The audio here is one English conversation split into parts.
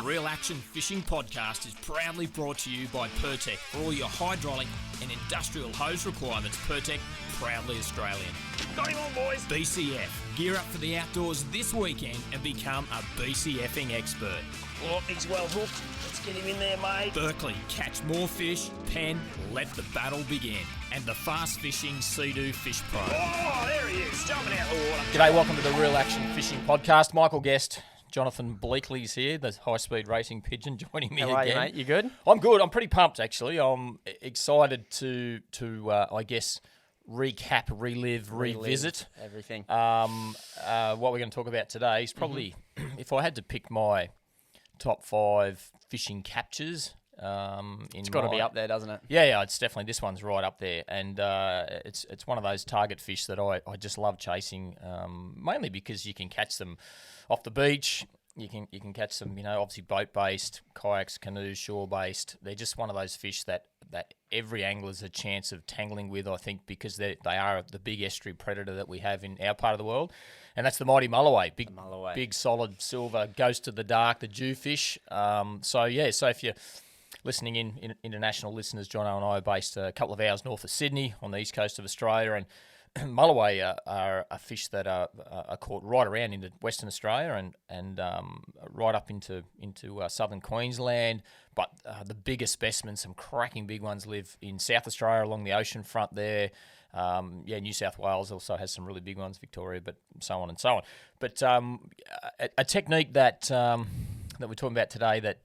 Real Action Fishing Podcast is proudly brought to you by Pertec. For all your hydraulic and industrial hose requirements, Pertec, proudly Australian. Got him on, boys. BCF. Gear up for the outdoors this weekend and become a BCFing expert. Oh, he's well hooked. Let's get him in there, mate. Berkeley. Catch more fish. Penn. Let the battle begin. And the Fast Fishing Sea-Doo Fish Pro. Oh, there he is, jumping out the water. G'day, welcome to the Real Action Fishing Podcast. Michael Guest, Jonathan Bleakley's here, the high-speed racing pigeon, joining me again. How are you, mate? You good? I'm good. I'm pretty pumped, actually. I'm excited to I guess, recap, relive, revisit everything. What we're going to talk about today is probably, if I had to pick my top 5 fishing captures. It's got to be up there, doesn't it? Yeah, it's definitely, this one's right up there, and it's one of those target fish that I just love chasing, mainly because you can catch them off the beach. You can catch them, obviously boat-based, kayaks, canoes, shore-based. They're just one of those fish that every angler's a chance of tangling with, I think, because they are the big estuary predator that we have in our part of the world, and that's the mighty Mulloway. Big, solid silver, goes to the dark, the Jewfish. So if you're listening in, international listeners, Jono and I are based a couple of hours north of Sydney on the east coast of Australia, and Mulloway are a fish that are caught right around into Western Australia and right up into southern Queensland. But the bigger specimens, some cracking big ones, live in South Australia along the ocean front there. New South Wales also has some really big ones, Victoria, but so on and so on. But a technique that we're talking about today that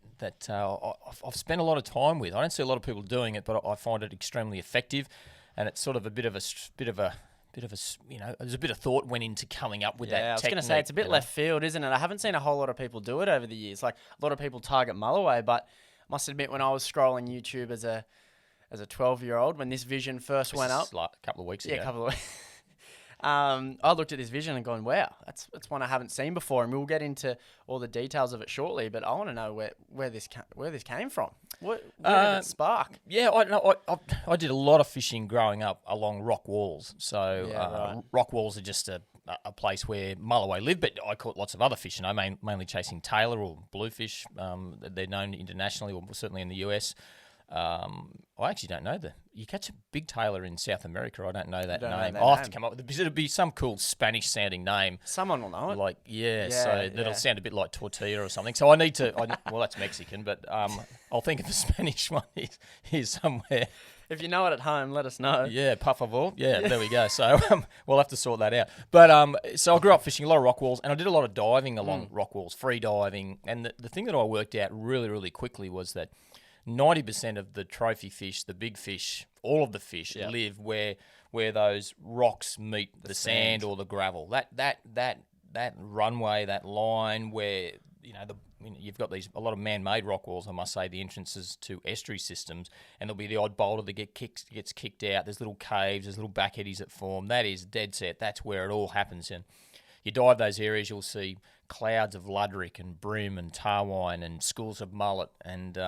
I've spent a lot of time with. I don't see a lot of people doing it, but I find it extremely effective, and it's sort of a bit of a there's a bit of thought went into coming up with that. Yeah, I was going to say it's a bit left field, isn't it? I haven't seen a whole lot of people do it over the years. Like, a lot of people target Mulloway, but I must admit, when I was scrolling YouTube as a 12-year-old, when this vision first went up, like a couple of weeks ago. Yeah, a couple of weeks. I looked at this vision and gone, wow, that's one I haven't seen before, and we'll get into all the details of it shortly. But I want to know where this came from. Where did it spark? Yeah, I did a lot of fishing growing up along rock walls. So rock walls are just a place where Mulloway live, but I caught lots of other fish. Mainly chasing tailor or bluefish. They're known internationally, or certainly in the US. I actually don't know you catch a big tailor in South America. I don't know that name. I'll have to come up with it. It'll be some cool Spanish sounding name. Someone will know it. That'll sound a bit like tortilla or something. So I need to. Well, that's Mexican, but I'll think of the Spanish one here somewhere. If you know it at home, let us know. Yeah, por favor. Yeah, there we go. So we'll have to sort that out. But so I grew up fishing a lot of rock walls, and I did a lot of diving along rock walls, free diving. And the thing that I worked out really, really quickly was that 90% of the trophy fish, the big fish, all of the fish live where those rocks meet the sand or the gravel. That runway, that line where you've got a lot of man-made rock walls. I must say, the entrances to estuary systems, and there'll be the odd boulder that gets kicked out. There's little caves, there's little back eddies that form. That is dead set. That's where it all happens. And you dive those areas, you'll see clouds of luderick and bream and tarwine and schools of mullet and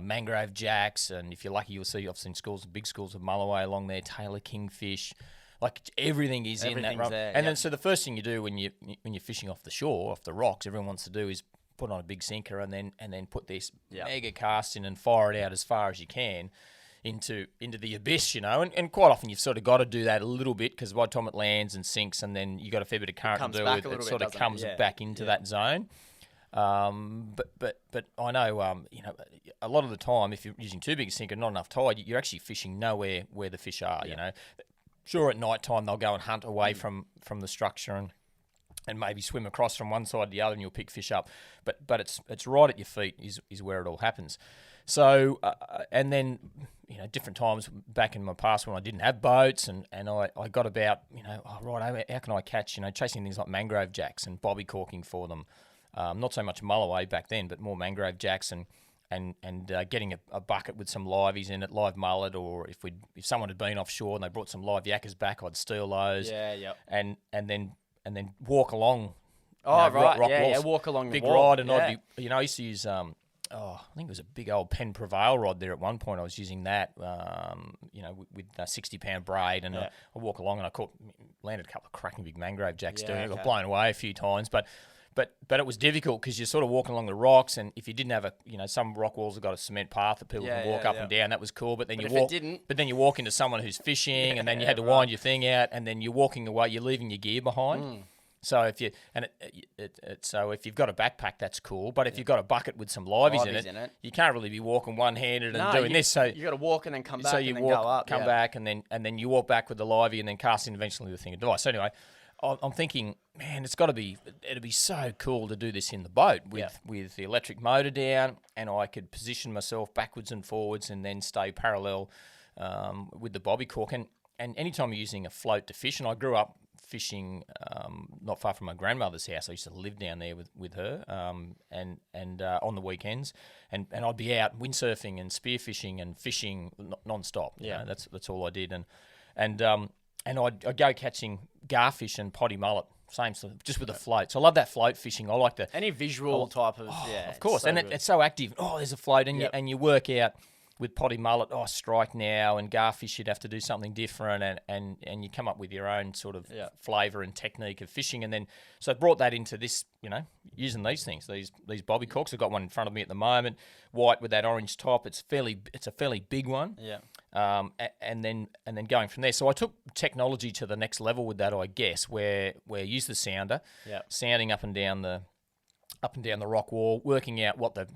mangrove jacks, and if you're lucky, I've seen big schools of Mulloway along there, Taylor kingfish, like everything is in that run. There, and then so the first thing you do when you're fishing off the shore, off the rocks, everyone wants to do is put on a big sinker and then put this mega cast in and fire it out as far as you can into the abyss, and quite often you've sort of got to do that a little bit, because by the time it lands and sinks, and then you got a fair bit of current to do with it, sort of comes back into that zone. But I know, a lot of the time, if you're using too big a sinker, not enough tide, you're actually fishing nowhere where the fish are. Sure, at night time they'll go and hunt away from the structure and maybe swim across from one side to the other, and you'll pick fish up. But it's right at your feet is where it all happens. So and then different times back in my past when I didn't have boats, and I got about how can I catch chasing things like mangrove jacks and bobby corking for them. Not so much Mulloway back then, but more mangrove jacks and getting a bucket with some liveys in it, live mullet, or if someone had been offshore and they brought some live yakkers back, I'd steal those. Yeah, yep. And then walk along. Rock walls, walk along big the wall. rod, and I'd be, I used to use I think it was a big old Penn Prevail rod there at one point. I was using that, with a 60-pound braid, and I walk along and I landed a couple of cracking big mangrove jacks doing it. I got blown away a few times, but But it was difficult because you're sort of walking along the rocks, and if you didn't have some rock walls have got a cement path that people can walk up and down. That was cool. But then But then you walk into someone who's fishing, and then you had to wind your thing out, and then you're walking away. You're leaving your gear behind. So if you've got a backpack, that's cool. But if you've got a bucket with some liveys in it, you can't really be walking one-handed and doing this. So you got to walk and then come back. So you come back, and then you walk back with the livey, and then cast in eventually the thing of device. So anyway, I'm thinking, man, it'd be so cool to do this in the boat with the electric motor down, and I could position myself backwards and forwards, and then stay parallel with the bobby cork. And anytime you're using a float to fish, and I grew up fishing not far from my grandmother's house. I used to live down there with her, and on the weekends, and I'd be out windsurfing and spearfishing and fishing non-stop. Yeah, that's all I did, and I'd go catching garfish and potty mullet, same sort of, just with a float. So I love that float fishing. I like any visual type of of course, so it's so active. Oh, there's a float, and you work out. With potty mullet, strike now, and garfish, you'd have to do something different, and you come up with your own sort of flavour and technique of fishing, and then so I brought that into this, using these things, these bobby corks. I've got one in front of me at the moment, white with that orange top. It's a fairly big one, and then going from there. So I took technology to the next level with that, I guess, where you use the sounder, sounding up and down the rock wall, working out what a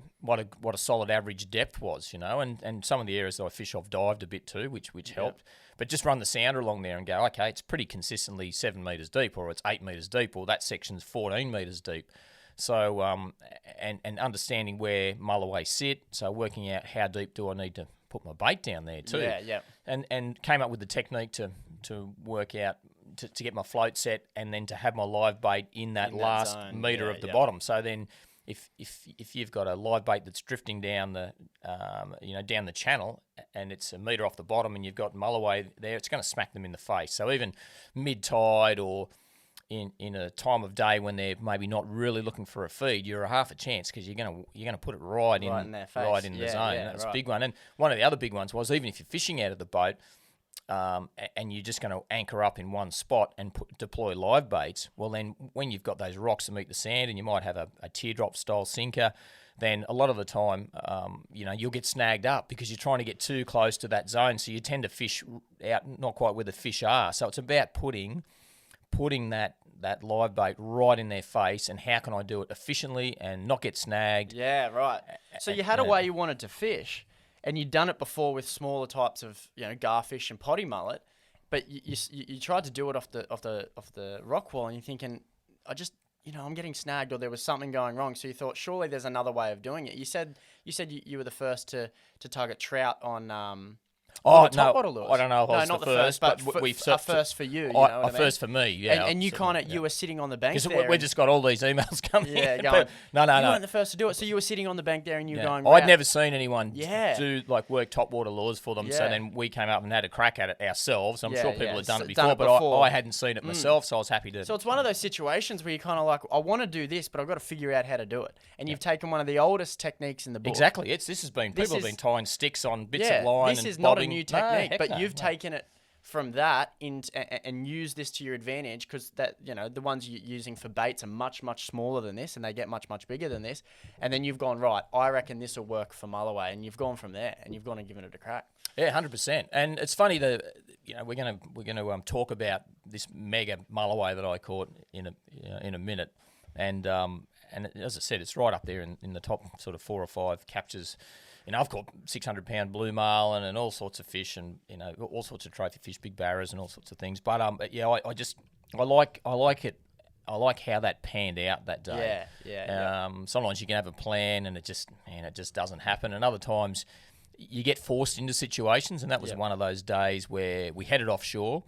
solid average depth was, and some of the areas that I fish I've dived a bit too, which helped. But just run the sounder along there and go, okay, it's pretty consistently 7 metres deep, or it's 8 metres deep, or that section's 14 metres deep. So and understanding where Mulloway sit, so working out how deep do I need to put my bait down there too. And came up with the technique to work out. To get my float set, and then to have my live bait in that last metre of the bottom. So then, if you've got a live bait that's drifting down the down the channel, and it's a metre off the bottom, and you've got Mulloway there, it's going to smack them in the face. So even mid tide or in a time of day when they're maybe not really looking for a feed, you're a half a chance because you're gonna put it right in their face, right in the zone. That's a big one. And one of the other big ones was, even if you're fishing out of the boat. And you're just going to anchor up in one spot and deploy live baits, well then when you've got those rocks that meet the sand, and you might have a teardrop style sinker, then a lot of the time you'll get snagged up because you're trying to get too close to that zone, so you tend to fish out not quite where the fish are. So it's about putting that live bait right in their face, and how can I do it efficiently and not get snagged. Yeah, right. So you had a way you wanted to fish, and you'd done it before with smaller types of garfish and potty mullet, but you tried to do it off the rock wall, and you're thinking, I'm getting snagged, or there was something going wrong. So you thought, surely there's another way of doing it. You said you were the first to target trout on top water lures. I don't know if I was not the first, but we've first for you. First for me, yeah. And you were sitting on the bank there. Because we just got all these emails coming. Yeah, going. No. You weren't the first to do it, so you were sitting on the bank there, and you were going. I'd never seen anyone do work top water lures for them. Yeah. So then we came up and had a crack at it ourselves. I'm sure people had done it before, but I hadn't seen it myself, so I was happy to. So it's one of those situations where you kind of like, I want to do this, but I've got to figure out how to do it. And you've taken one of the oldest techniques in the book. Exactly. People have been tying sticks on bits of line. This is not a new technique, but you've taken it from that and used this to your advantage, because that the ones you're using for baits are much, much smaller than this, and they get much, much bigger than this. And then you've gone, right, I reckon this will work for Mulloway, and you've gone from there, and you've gone and given it a crack. Yeah, 100%. And it's funny that we're gonna talk about this mega Mulloway that I caught in a minute, and as I said, it's right up there in the top sort of 4 or 5 captures. I've caught 600-pound blue marlin and all sorts of fish, and all sorts of trophy fish, big barras and all sorts of things. But I like it. I like how that panned out that day. Yeah. Sometimes you can have a plan and it just doesn't happen, and other times you get forced into situations. And that was one of those days where we headed offshore,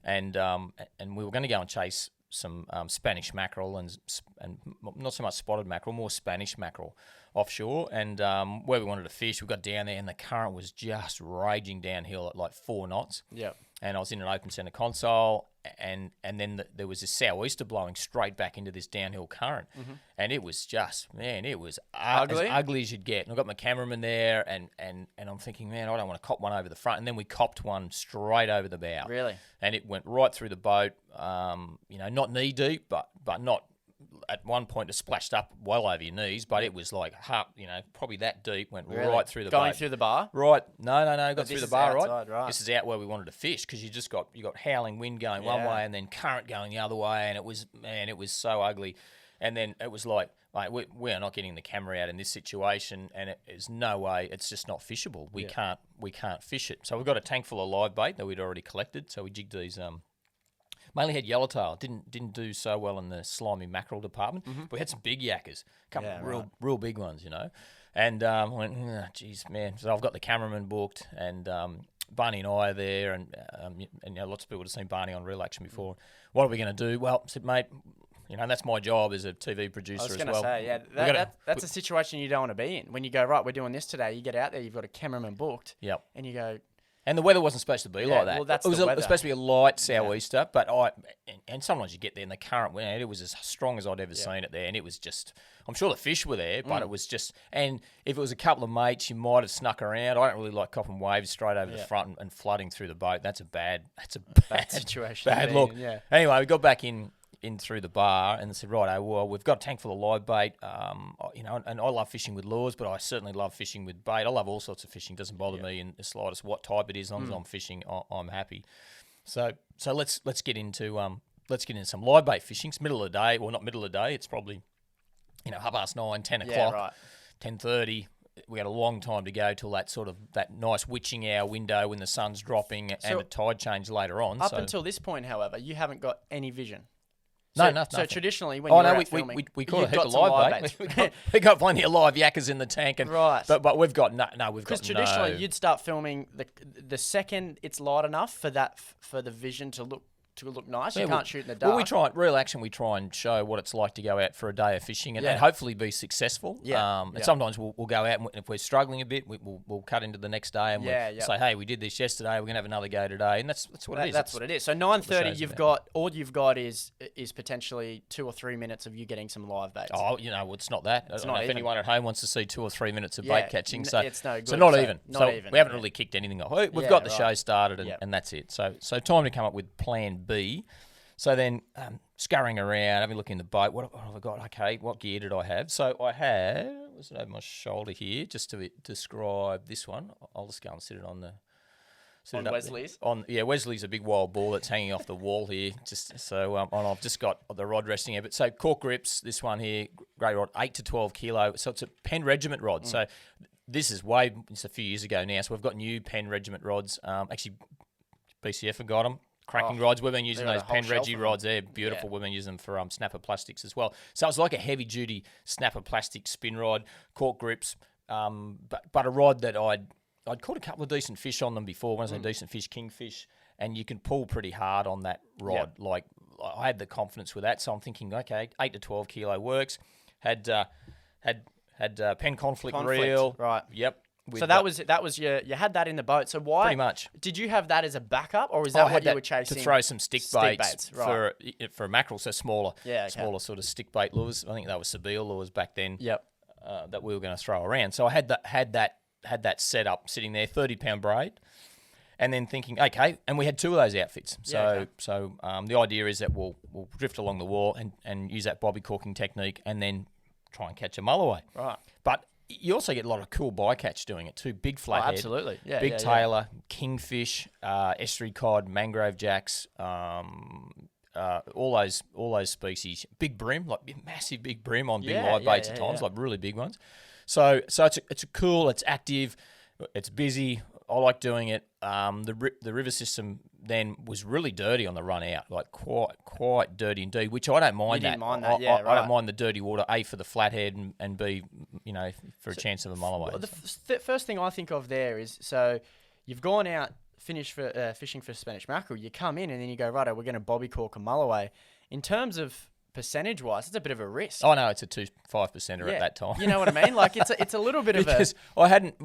and we were going to go and chase some Spanish mackerel and not so much spotted mackerel, more Spanish mackerel offshore. And where we wanted to fish, we got down there and the current was just raging downhill at like 4 knots. Yeah. And I was in an open centre console, and then there was this sou'easter blowing straight back into this downhill current. Mm-hmm. And it was just, it was ugly. As ugly as you'd get. And I got my cameraman there, and I'm thinking, man, I don't want to cop one over the front. And then we copped one straight over the bow. Really? And it went right through the boat, not knee deep, but not at one point it splashed up well over your knees, but it was like probably that deep, went Really? right through the Going boat. through the bar? Right. No, got But through this the is bar, outside, right. This is out where we wanted to fish because you got howling wind going one Yeah. way and then current going the other way, and it was so ugly. And then it was like, mate, we are not getting the camera out in this situation, and there's no way, it's just not fishable. We can't fish it. So we've got a tank full of live bait that we'd already collected. So we jigged these. Mainly had yellowtail. Didn't do so well in the slimy mackerel department. But we had some big yakkers, a couple of real big ones, And I went, geez, man. So I've got the cameraman booked, and Barney and I are there, and lots of people have seen Barney on Real Action before. What are we going to do? Well, I said, mate. That's my job as a TV producer as well. I was going to say, that's a situation you don't want to be in. When you go, right, we're doing this today, you get out there, you've got a cameraman booked, and you go... And the weather wasn't supposed to be like that. Well, that's it was the weather. supposed to be a light sou'easter, but and sometimes you get there and the current wind, it was as strong as I'd ever seen it there, and it was just, I'm sure the fish were there, but it was just, and if it was a couple of mates, you might have snuck around. I don't really like copping waves straight over the front and flooding through the boat. That's a bad situation. Bad look. Yeah. Anyway, we got back in through the bar and said, right, well, we've got a tank full of live bait, and I love fishing with lures, but I certainly love fishing with bait. I love all sorts of fishing. Doesn't bother me in the slightest what type it is. As long as I'm fishing, I'm happy. So let's get into some live bait fishing. It's middle of the day. Well, not middle of the day. It's probably 9:30, 10 o'clock, right. 10:30. We had a long time to go till that nice witching hour window when the sun's dropping and the tide change later on. Up until this point, however, you haven't got any vision. No, So, nothing. So traditionally, when you're out filming, we caught a you've heap got of some live bait. We got plenty of live yakkers in the tank, and Right. But we've got we've got Because traditionally, you'd start filming the second it's light enough for the vision to look nice. You can't shoot in the dark. Well, Real Action, we try and show what it's like to go out for a day of fishing and hopefully be successful. And sometimes we'll go out, and if we're struggling a bit, we'll cut into the next day and we'll say, hey, we did this yesterday, we're going to have another go today. And that's what it is. That's what it is. So 9:30, all you've got is potentially 2 or 3 minutes of you getting some live baits. Oh, it's not that. I don't know if anyone at home wants to see 2 or 3 minutes of bait catching. So it's no good. So not even. Not even. We haven't really kicked anything off. We've got the show started and that's it. So time to come up with plan B. So then, scurrying around, having a look in the boat. What have I got? Okay, what gear did I have? So I had, was it over my shoulder here, just to describe this one. I'll just go and sit it on the... On Wesley's? Wesley's a big wild ball that's hanging off the wall here. Just so, and I've just got the rod resting here. But so cork grips, this one here, great rod, 8 to 12 kilo. So it's a Penn Regiment rod. So this is it's a few years ago now. So we've got new Penn Regiment rods. Actually, BCF have got them. Cracking rods. We've been using those Penn Reggie rods. They're beautiful. We've been using them for snapper plastics as well. So it's like a heavy duty snapper plastic spin rod, cork grips, but a rod that I'd caught a couple of decent fish on them before. When I say decent fish, kingfish, and you can pull pretty hard on that rod. Like I had the confidence with that, so I'm thinking, okay, 8 to 12 kilo works. Had Penn conflict reel, right? Yep. So that was you had that in the boat. So why? Pretty much. Did you have that as a backup, or is that what you were chasing? To throw some stick baits right. for mackerel, so smaller sort of stick bait lures. I think they were Sebile lures back then. Yep. That we were going to throw around. So I had that set up sitting there, 30-pound braid, and then thinking, okay, and we had 2 of those outfits. So the idea is that we'll drift along the wall and use that bobby corking technique, and then try and catch a mulloway. Right. But you also get a lot of cool bycatch doing it too. Big flathead, absolutely, big tailor, kingfish, estuary cod, mangrove jacks, all those species. Big brim, like massive big brim on big live baits at times, like really big ones. So it's cool. It's active. It's busy. I like doing it. The river system then was really dirty on the run out, like quite dirty indeed, which I don't mind. You didn't mind that, I don't mind the dirty water, A, for the flathead, and B, for a chance of a mulloway. Well, the first thing I think of there is, so you've gone out, finished for fishing for Spanish mackerel, you come in and then you go, righto, we're going to bobby cork a mulloway. In terms of percentage-wise, it's a bit of a risk. Oh no, it's a 5%er at that time. You know what I mean? Like it's a little bit because I hadn't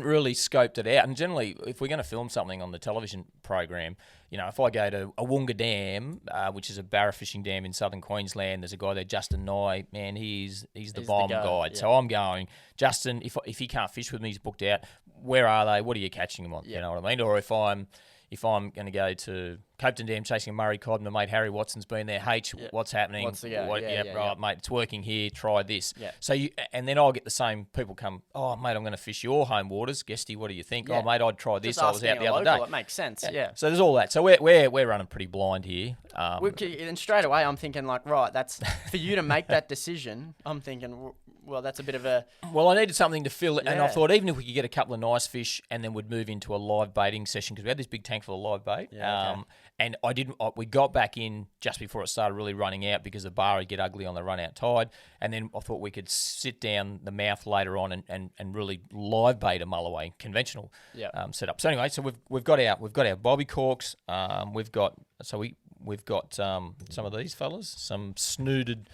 really scoped it out. And generally, if we're going to film something on the television program, if I go to Awunga Dam, which is a barra fishing dam in southern Queensland, there's a guy there, Justin Nye. Man, he's the bomb guide. Yeah. So I'm going, Justin. If he can't fish with me, he's booked out. Where are they? What are you catching them on? Yeah. You know what I mean? Or if I'm going to go to Copeton Dam chasing a Murray cod. My mate Harry Watson's been there. H, what's happening? What's the go? Yeah. Mate, it's working here. Try this. Yeah. So and then I'll get the same people come. Oh, mate, I'm going to fish your home waters. Guesty, what do you think? Yeah. Oh, mate, I'd try this. Just I was out asking the a other local, day. It makes sense. Yeah. So there's all that. So we're running pretty blind here. And straight away, I'm thinking like, right, that's for you to make that decision. I'm thinking, well, that's a bit of a. Well, I needed something to fill it, and I Yeah. thought even if we could get a couple of nice fish, and then we'd move into a live baiting session because we had this big tank full of live bait. Yeah, okay. And we got back in just before it started really running out because the bar would get ugly on the run out tide. And then I thought we could sit down the mouth later on and really live bait a Mulloway conventional setup. So anyway, so we've got our bobby corks. We've got some of these fellas, some snooded,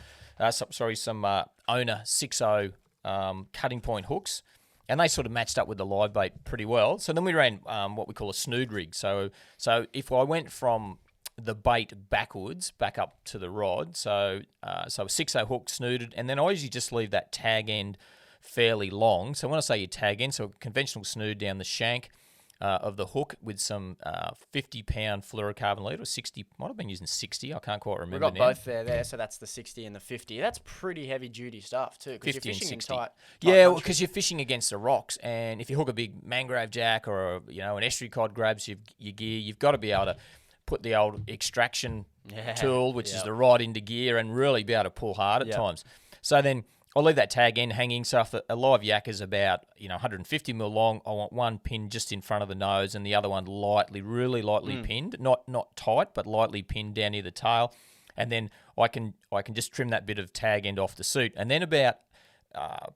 some owner 6.0 cutting point hooks. And they sort of matched up with the live bait pretty well. So then we ran what we call a snood rig. So if I went from the bait backwards, back up to the rod, so a 6.0 hook snooded, and then I usually just leave that tag end fairly long. So when I say your tag end, so a conventional snood down the shank of the hook with some 50-pound fluorocarbon lead, or 60, might have been using 60, I can't quite remember. We've got both there, so that's the 60 and the 50. That's pretty heavy-duty stuff, too, because 50 you're and fishing 60. in tight Yeah, country. because you're fishing against the rocks, and if you hook a big mangrove jack or an estuary cod grabs your gear, you've got to be able to put the old extraction tool, which is the rod, into gear and really be able to pull hard at times. So then I'll leave that tag end hanging. So if a live yak is about 150 mil long, I want one pin just in front of the nose and the other one really lightly pinned, not tight, but lightly pinned down near the tail. And then I can just trim that bit of tag end off the suit. And then about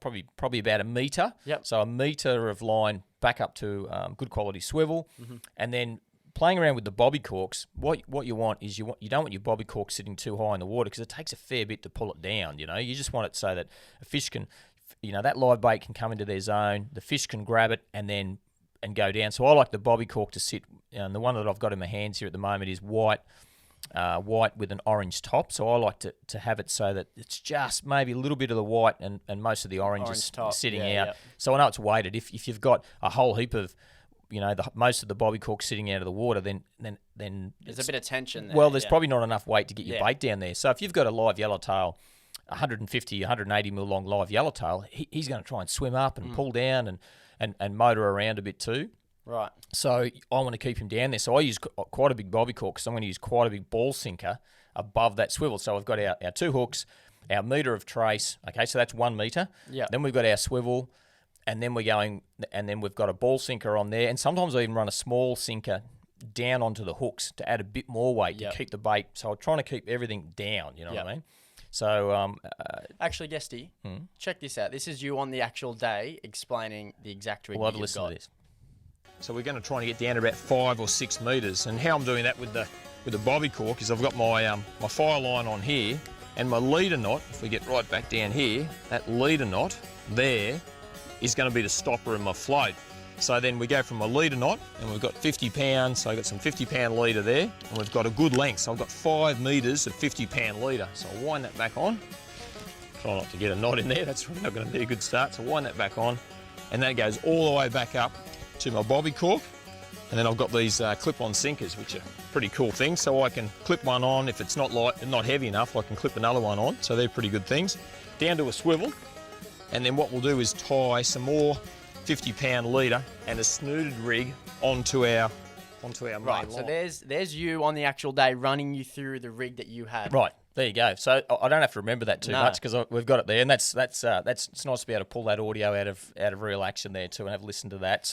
probably about a metre. Yep. So a metre of line back up to good quality swivel, and then playing around with the bobby corks. What you want is you don't want your bobby cork sitting too high in the water because it takes a fair bit to pull it down. You just want it so that a fish can, that live bait can come into their zone. The fish can grab it and go down. So I like the bobby cork to sit. And the one that I've got in my hands here at the moment is white with an orange top. So I like to have it so that it's just maybe a little bit of the white and most of the orange is top. sitting Yeah, out. yeah. So I know it's weighted. If you've got a whole heap of most of the bobby cork sitting out of the water, then There's a bit of tension there. well, there's probably not enough weight to get your Yeah. bait down there. So if you've got a live yellowtail, 150, 180 mil long live yellowtail, he's going to try and swim up and pull down and motor around a bit too. Right. So I want to keep him down there. So I use quite a big bobby cork because I'm going to use quite a big ball sinker above that swivel. So I've got our two hooks, our metre of trace. Okay, so that's 1 metre. Yeah. Then we've got our swivel, and then we've got a ball sinker on there. And sometimes I even run a small sinker down onto the hooks to add a bit more weight to keep the bait. So I'm trying to keep everything down, you know what I mean? So Actually, Guesty, check this out. This is you on the actual day explaining the exact rig we'll have that a you've listen got. to this. So we're going to try and get down to about 5 or 6 metres. And how I'm doing that with the bobby cork is I've got my fire line on here and my leader knot. If we get right back down here, that leader knot there is going to be the stopper in my float. So then we go from my leader knot and we've got 50 pounds. So I've got some 50-pound leader there and we've got a good length. So I've got 5 metres of 50-pound leader. So I'll wind that back on. Try not to get a knot in there. That's not going to be a good start. So wind that back on and that goes all the way back up to my bobby cork. And then I've got these clip-on sinkers, which are pretty cool things. So I can clip one on. If it's not light and not heavy enough, I can clip another one on. So they're pretty good things. Down to a swivel. And then what we'll do is tie some more 50-pound leader and a snooded rig onto our main Right, so line. there's you on the actual day running you through the rig that you had. Right, there you go. So I don't have to remember that too No. much because we've got it there, and that's it's nice to be able to pull that audio out of real action there too and have a listen to that.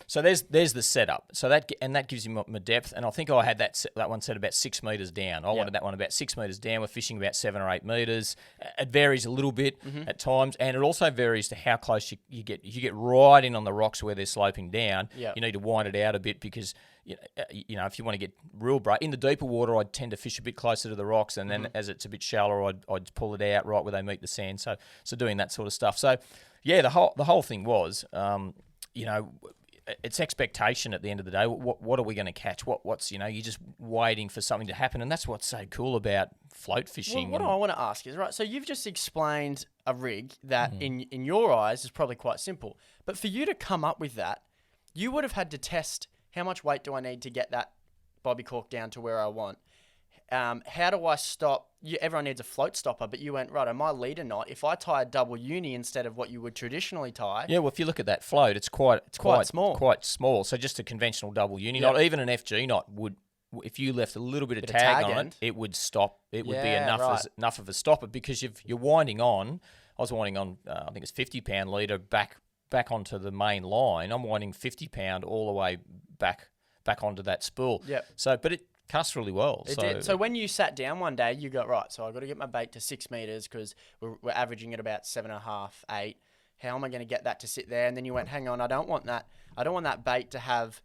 So there's the setup. So that gives you my depth, and I think I had that one set about 6 metres down. I wanted that one about 6 metres down. We're fishing about 7 or 8 metres. It varies a little bit at times, and it also varies to how close you get. If you get right in on the rocks where they're sloping down, you need to wind it out a bit because if you want to get real bright in the deeper water, I'd tend to fish a bit closer to the rocks, and then as it's a bit shallower, I'd pull it out right where they meet the sand. So doing that sort of stuff. So yeah, the whole thing was it's expectation at the end of the day. What are we going to catch? What's you're just waiting for something to happen, and that's what's so cool about float fishing. Well, what I want to ask is, right, so you've just explained a rig that in your eyes is probably quite simple, but for you to come up with that, you would have had to test how much weight do I need to get that bobby cork down to where I want. How do I stop? Everyone needs a float stopper, but you went, right, on my leader knot, if I tie a double uni instead of what you would traditionally tie. Yeah, well, if you look at that float, it's quite small. Quite small. So just a conventional double uni knot, even an FG knot would, if you left a little bit of tag on it, it would stop. It would be enough of a stopper because you're winding on. I was winding on, I think it's 50-pound leader back onto the main line. I'm winding 50-pound all the way back onto that spool. Yep. So, but it cast really well. It did. So when you sat down one day, you got, right, so I've got to get my bait to 6 meters because we're averaging at about 7.5, 8. How am I going to get that to sit there? And then you went, hang on, I don't want that bait to have,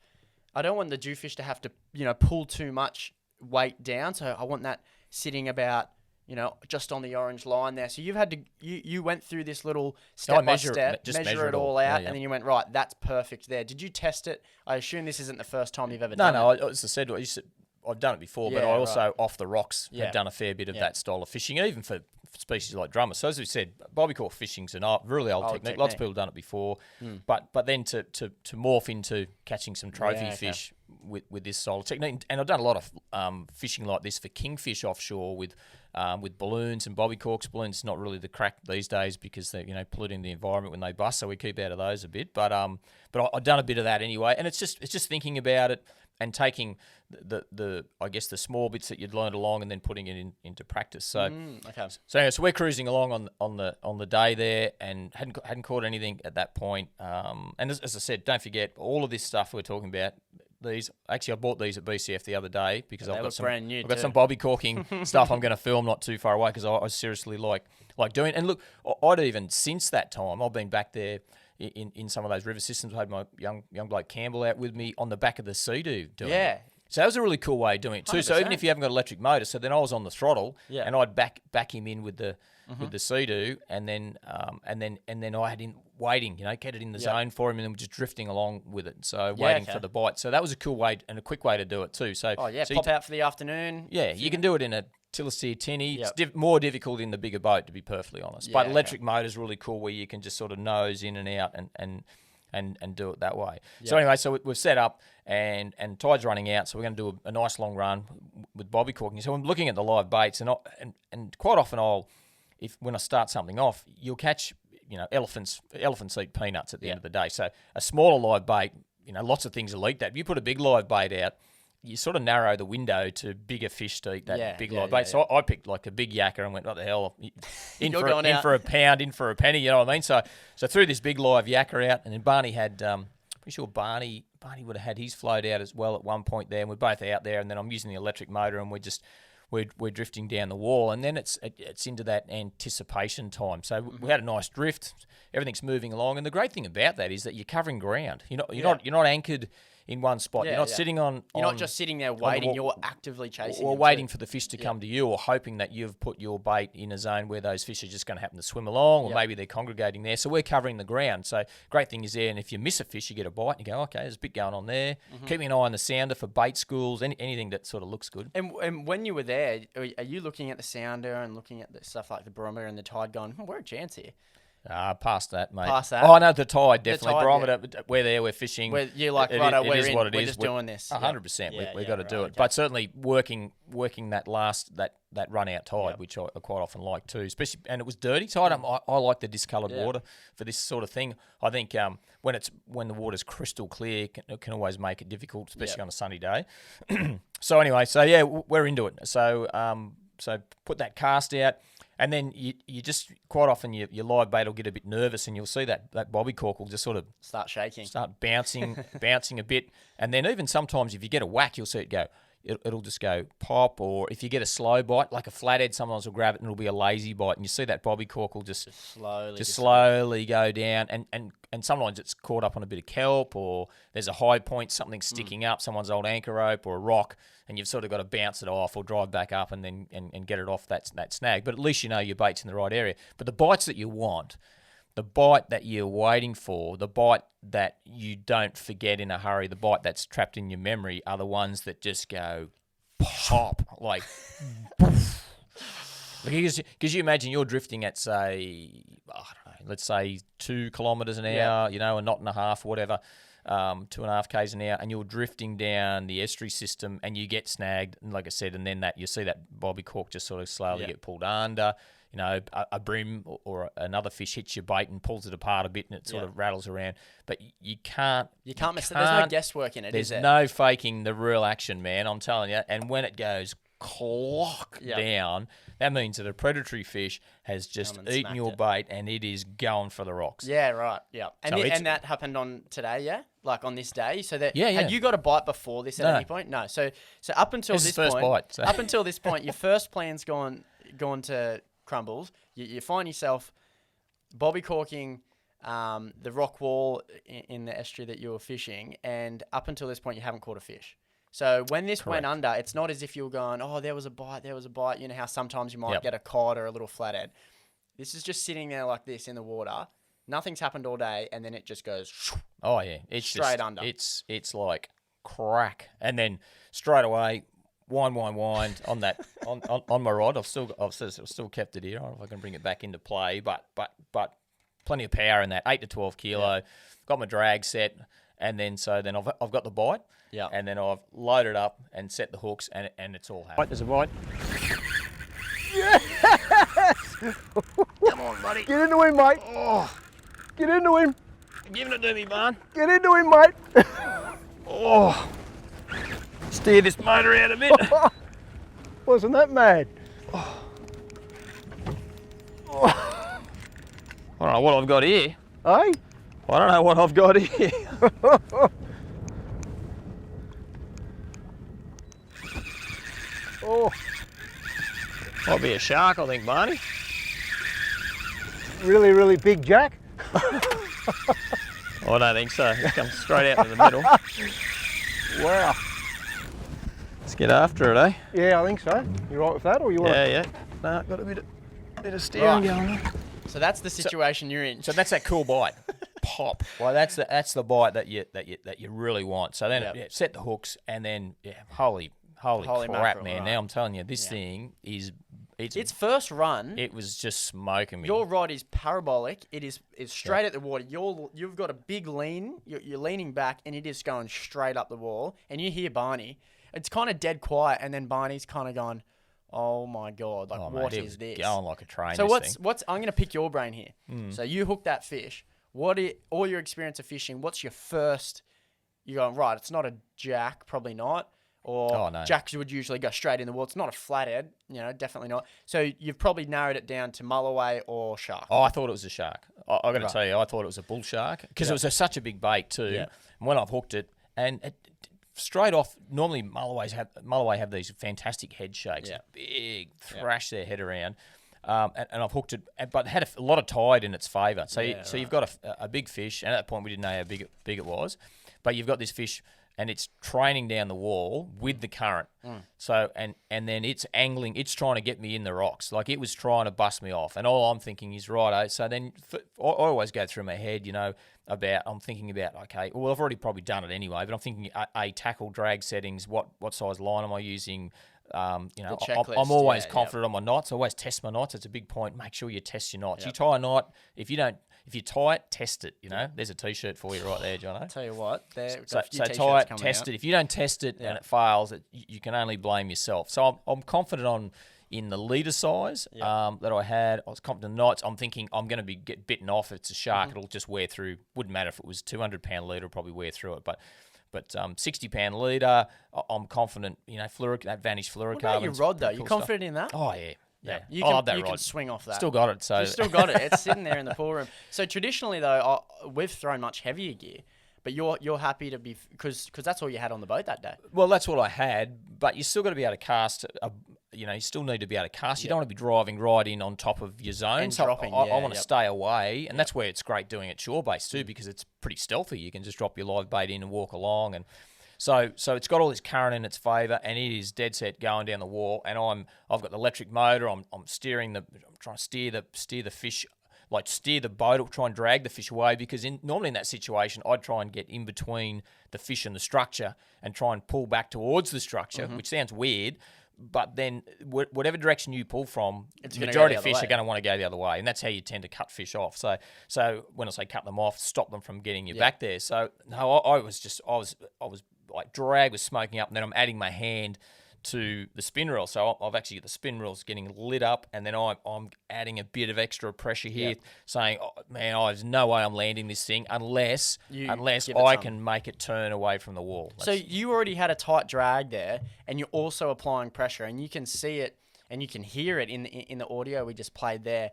I don't want the Jewfish to have to, pull too much weight down. So I want that sitting about, just on the orange line there. So you've had to, you went through this little step by step, measure it all out, and then you went, right, that's perfect there. Did you test it? I assume this isn't the first time you've ever done it. No, as I said, I've done it before, but I also, off the rocks, have done a fair bit of that style of fishing, even for species like drummer. So as we said, bobby cork fishing's an really old technique. Lots of people have done it before, but then to morph into catching some trophy fish with this style of technique, and I've done a lot of fishing like this for kingfish offshore with balloons and bobby corks. Balloons not really the crack these days because they're polluting the environment when they bust, so we keep out of those a bit. But I've done a bit of that anyway, and it's just thinking about it and taking I guess the small bits that you'd learned along and then putting it into practice. So so we're cruising along on the day there and hadn't caught anything at that point. And as I said, don't forget all of this stuff we're talking about. I bought these at BCF the other day because I've got some bobby corking stuff I'm going to film not too far away because I seriously like doing it. And look, I'd even since that time I've been back there in some of those river systems. I had my young bloke Campbell out with me on the back of the Sea-Doo doing it. So that was a really cool way of doing it too. 100%. So even if you haven't got an electric motor, so then I was on the throttle and I'd back him in with the Sea-Doo, and then I had him waiting, get it in the zone for him, and then we're just drifting along with it. So waiting for the bite. So that was a cool way and a quick way to do it too. So so pop out for the afternoon. Yeah, you can do it in a Tillicere tinny. It's more difficult in the bigger boat, to be perfectly honest. But electric motor's really cool where you can just sort of nose in and out and do it that way. So anyway, so we've set up and tide's running out, so we're going to do a nice long run with bobby corking. So I'm looking at the live baits, and quite often when I start something off, you'll catch elephants eat peanuts at the end of the day. So a smaller live bait, lots of things will eat that. If you put a big live bait out, you sort of narrow the window to bigger fish to eat that big live bait. So I picked like a big yakka and went, what the hell, in for a pound, in for a penny, you know what I mean? So threw this big live yakka out, and then Barney had, pretty sure Barney would have had his float out as well at one point there, and we're both out there, and then I'm using the electric motor, and we're drifting down the wall, and then it's into that anticipation time. So we had a nice drift, everything's moving along, and the great thing about that is that you're covering ground. You're not anchored in one spot. You're not sitting on. You're not just sitting there waiting. You're actively chasing. Or waiting for the fish to come to you, or hoping that you've put your bait in a zone where those fish are just going to happen to swim along, or maybe they're congregating there. So we're covering the ground. So great thing is there, and if you miss a fish, you get a bite, and you go, okay, there's a bit going on there. Keeping an eye on the sounder for bait schools, anything that sort of looks good. And when you were there, are you looking at the sounder and looking at the stuff like the barometer and the tide, going, we're a chance here? Past that, mate. Past that. Oh, no, the tide, definitely. Barometer, we're there, we're fishing. You're like, we're just doing this. 100%, we've got to do it. But certainly working that run-out tide, which I quite often like too, especially, and it was dirty tide. I like the discoloured water for this sort of thing. I think when the water's crystal clear, it can always make it difficult, especially on a sunny day. So anyway, we're into it. So put that cast out. And then you just, quite often, your live bait will get a bit nervous, and you'll see that bobby cork will just sort of start shaking, start bouncing a bit. And then even sometimes if you get a whack, you'll see it go. It'll just go pop, or if you get a slow bite, like a flathead, sometimes will grab it and it'll be a lazy bite, and you see that bobby cork will just slowly go down, and sometimes it's caught up on a bit of kelp, or there's a high point, something sticking up, someone's old anchor rope or a rock, and you've sort of got to bounce it off or drive back up and then and get it off that snag. But at least you know your bait's in the right area. But the bites that you want, the bite that you're waiting for, the bite that you don't forget in a hurry, the bite that's trapped in your memory are the ones that just go pop, like poof. Because you imagine you're drifting at, say, I don't know, let's say 2 kilometres an hour, a knot and a half, whatever, 2.5 k's an hour, and you're drifting down the estuary system, and you get snagged, and like I said, and then you see that bobby cork just sort of slowly get pulled under. You know, a brim or another fish hits your bait and pulls it apart a bit, and it sort of rattles around. But you can't miss it. There's no guesswork in it. There's no faking the real action, man. I'm telling you. And when it goes clock down, that means that a predatory fish has just eaten your bait, and it is going for the rocks. Yeah, right. Yeah, and So and that happened on today. Yeah, like on this day. So that Yeah. had you got a bite before this at any point? No. So up until This this is the first point, bite, so. up until this point, your first plan's gone to crumbles. You find yourself bobby corking the rock wall in the estuary that you were fishing, and up until this point, you haven't caught a fish. So when this went under, it's not as if you were going, oh, there was a bite. You know how sometimes you might get a cod or a little flathead. This is just sitting there like this in the water. Nothing's happened all day, and then it just goes. Oh yeah, it's straight just, under. It's like crack, and then straight away, wind on that on my rod. I've still kept it here. I don't know if I can bring it back into play, but plenty of power in that 8 to 12 kilo. Yeah. Got my drag set, and then I've got the bite. Yeah. And then I've loaded up and set the hooks, and it's all happened. There's a bite. Come on, buddy. Get into him, mate. Oh, get into him. Giving it to me, man. Get into him, mate. Oh. Steer this motor out a bit. Wasn't that mad? I don't know what I've got here. Eh? I don't know what I've got here. Oh, Might be a shark, I think, Barney. really, really big jack. I don't think so. It comes straight out in the middle. Wow. Let's get after it, eh? Yeah, I think so. You right with that, or you want? Yeah. No, got a bit of steering going on. So that's the situation you're in. So that's that cool bite. Pop. Well, that's the bite that you really want. So then set the hooks, and then holy crap, mackerel, man! right. Now I'm telling you, this thing is Its first run. it was just smoking me. Your rod is parabolic. It is straight at the water. You've got a big lean. You're leaning back, and it is going straight up the wall. And you hear Barney. It's kind of dead quiet, and then Barney's kind of going, "Oh my god! Like what mate, it is was this?" going like a train. So this what's? thing. I'm gonna pick your brain here. So you hooked that fish. All your experience of fishing? What's your first? You going right? It's not a jack, probably not. Or no. jacks would usually go straight in the wall. It's not a flathead, definitely not. So you've probably narrowed it down to Mulloway or shark. Oh, I thought it was a shark. I got to tell you, I thought it was a bull shark because it was such a big bait too. Yeah. And when I've hooked it, and straight off, normally Mulloway have these fantastic head shakes, big thrash their head around. And I've hooked it, but it had a lot of tide in its favour. So you've got a big fish, and at that point we didn't know how big it was, but you've got this fish, and it's training down the wall with the current. So and then it's angling, it's trying to get me in the rocks, like it was trying to bust me off. And all I'm thinking is righto. So then I always go through my head, I'm thinking about okay, well I've already probably done it anyway, but I'm thinking tackle drag settings, what size line am I using? I'm always confident on my knots. I always test my knots. It's a big point. Make sure you test your knots. You tie a knot. If you tie it, test it. There's a T-shirt for you right there, Jono. Tell you what, So tie it, test it. If you don't test it and it fails, you can only blame yourself. So I'm confident in the leader size that I had. I was confident in the knots. I'm thinking I'm going to get bitten off. If it's a shark, it'll just wear through. Wouldn't matter if it was 200-pound leader, it'll probably wear through it. But 60-pound leader, I'm confident. That vanished fluorocarbon. What about your rod though? You confident in that? Oh yeah. Yeah, You I love that you rod. can swing off that. Still got it. So You still got it. It's sitting there in the pool room. So traditionally, though, we've thrown much heavier gear, but you're happy to be because that's all you had on the boat that day. Well, that's what I had, but you still got to be able to cast. You still need to be able to cast. You don't want to be driving right in on top of your zone. And so dropping, I want to stay away, and that's where it's great doing it shore base too, because it's pretty stealthy. You can just drop your live bait in and walk along, and so it's got all this current in its favour, and it is dead set going down the wall. And I've got the electric motor. I'm trying to steer the fish, like steer the boat, or try and drag the fish away, because normally in that situation I'd try and get in between the fish and the structure and try and pull back towards the structure, which sounds weird. but then whatever direction you pull from, It's the gonna majority go of the other fish way. are going to want to go the other way, and that's how you tend to cut fish off. So when I say cut them off, stop them from getting you back there. So no, I was like drag was smoking up, and then I'm adding my hand to the spin reel. So I've actually got the spin reels getting lit up, and then I'm adding a bit of extra pressure here, saying, oh, man, there's no way I'm landing this thing unless give I it can make it turn away from the wall. So you already had a tight drag there, and you're also applying pressure, and you can see it and you can hear it in the audio we just played there.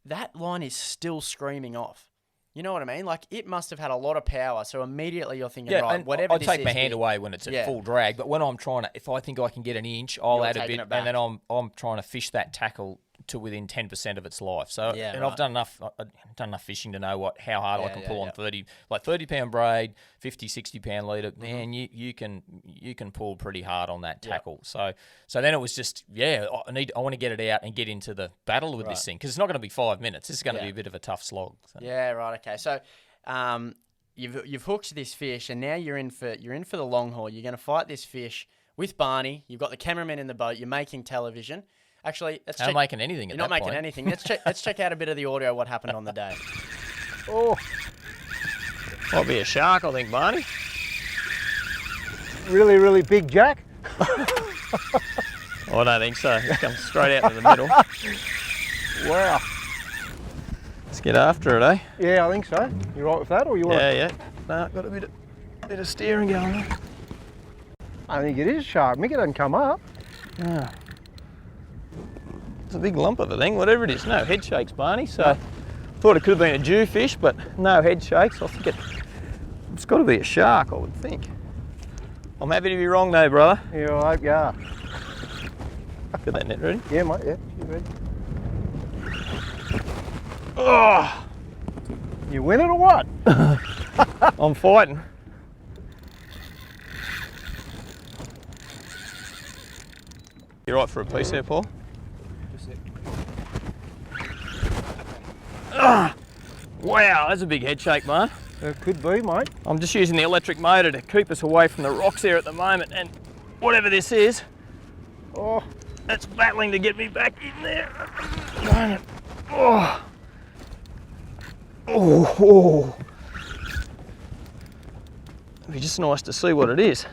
That line is still screaming off. You know what I mean? Like, it must have had a lot of power. So immediately you're thinking, right, and whatever I this take is, my hand away when it's at full drag, but when I'm trying to, if I think I can get an inch, I'll You're add a taking bit, it back. and then I'm trying to fish that tackle to within 10% of its life. So, and I've done enough fishing to know how hard I can pull on 30-pound braid, 50, 60-pound leader. Man, you can pull pretty hard on that tackle. So then it was just, I want to get it out and get into the battle with this thing, because it's not going to be 5 minutes. This is going to be a bit of a tough slog. So. Yeah, right. Okay, so you've hooked this fish, and now you're in for the long haul. You're going to fight this fish with Barney. You've got the cameraman in the boat. You're making television. Actually, let's check. I'm making anything. You're not making anything. Let's check out a bit of the audio. What happened on the day? Oh, Might be a shark, I think, Barney. really, really big jack. I don't think so. It's come straight out to the middle. Wow. Let's get after it, eh? Yeah, I think so. You right with that, or you want? Yeah. No, got a bit of steering going on. I think it is a shark. Mick, it doesn't come up. Yeah. It's a big lump of a thing, whatever it is. No head shakes, Barney. So thought it could have been a Jewfish, but no head shakes. I think it's got to be a shark, I would think. I'm happy to be wrong though, brother. Yeah, I hope you are. Got that net ready? Yeah, mate. Yeah, you ready? Oh, You win it or what? I'm fighting. You right for a piece there, Paul? Wow, that's a big head shake, man. It could be, mate. I'm just using the electric motor to keep us away from the rocks there at the moment, and whatever this is, Oh, it's battling to get me back in there. Oh. Oh. It'd be just nice to see what it is.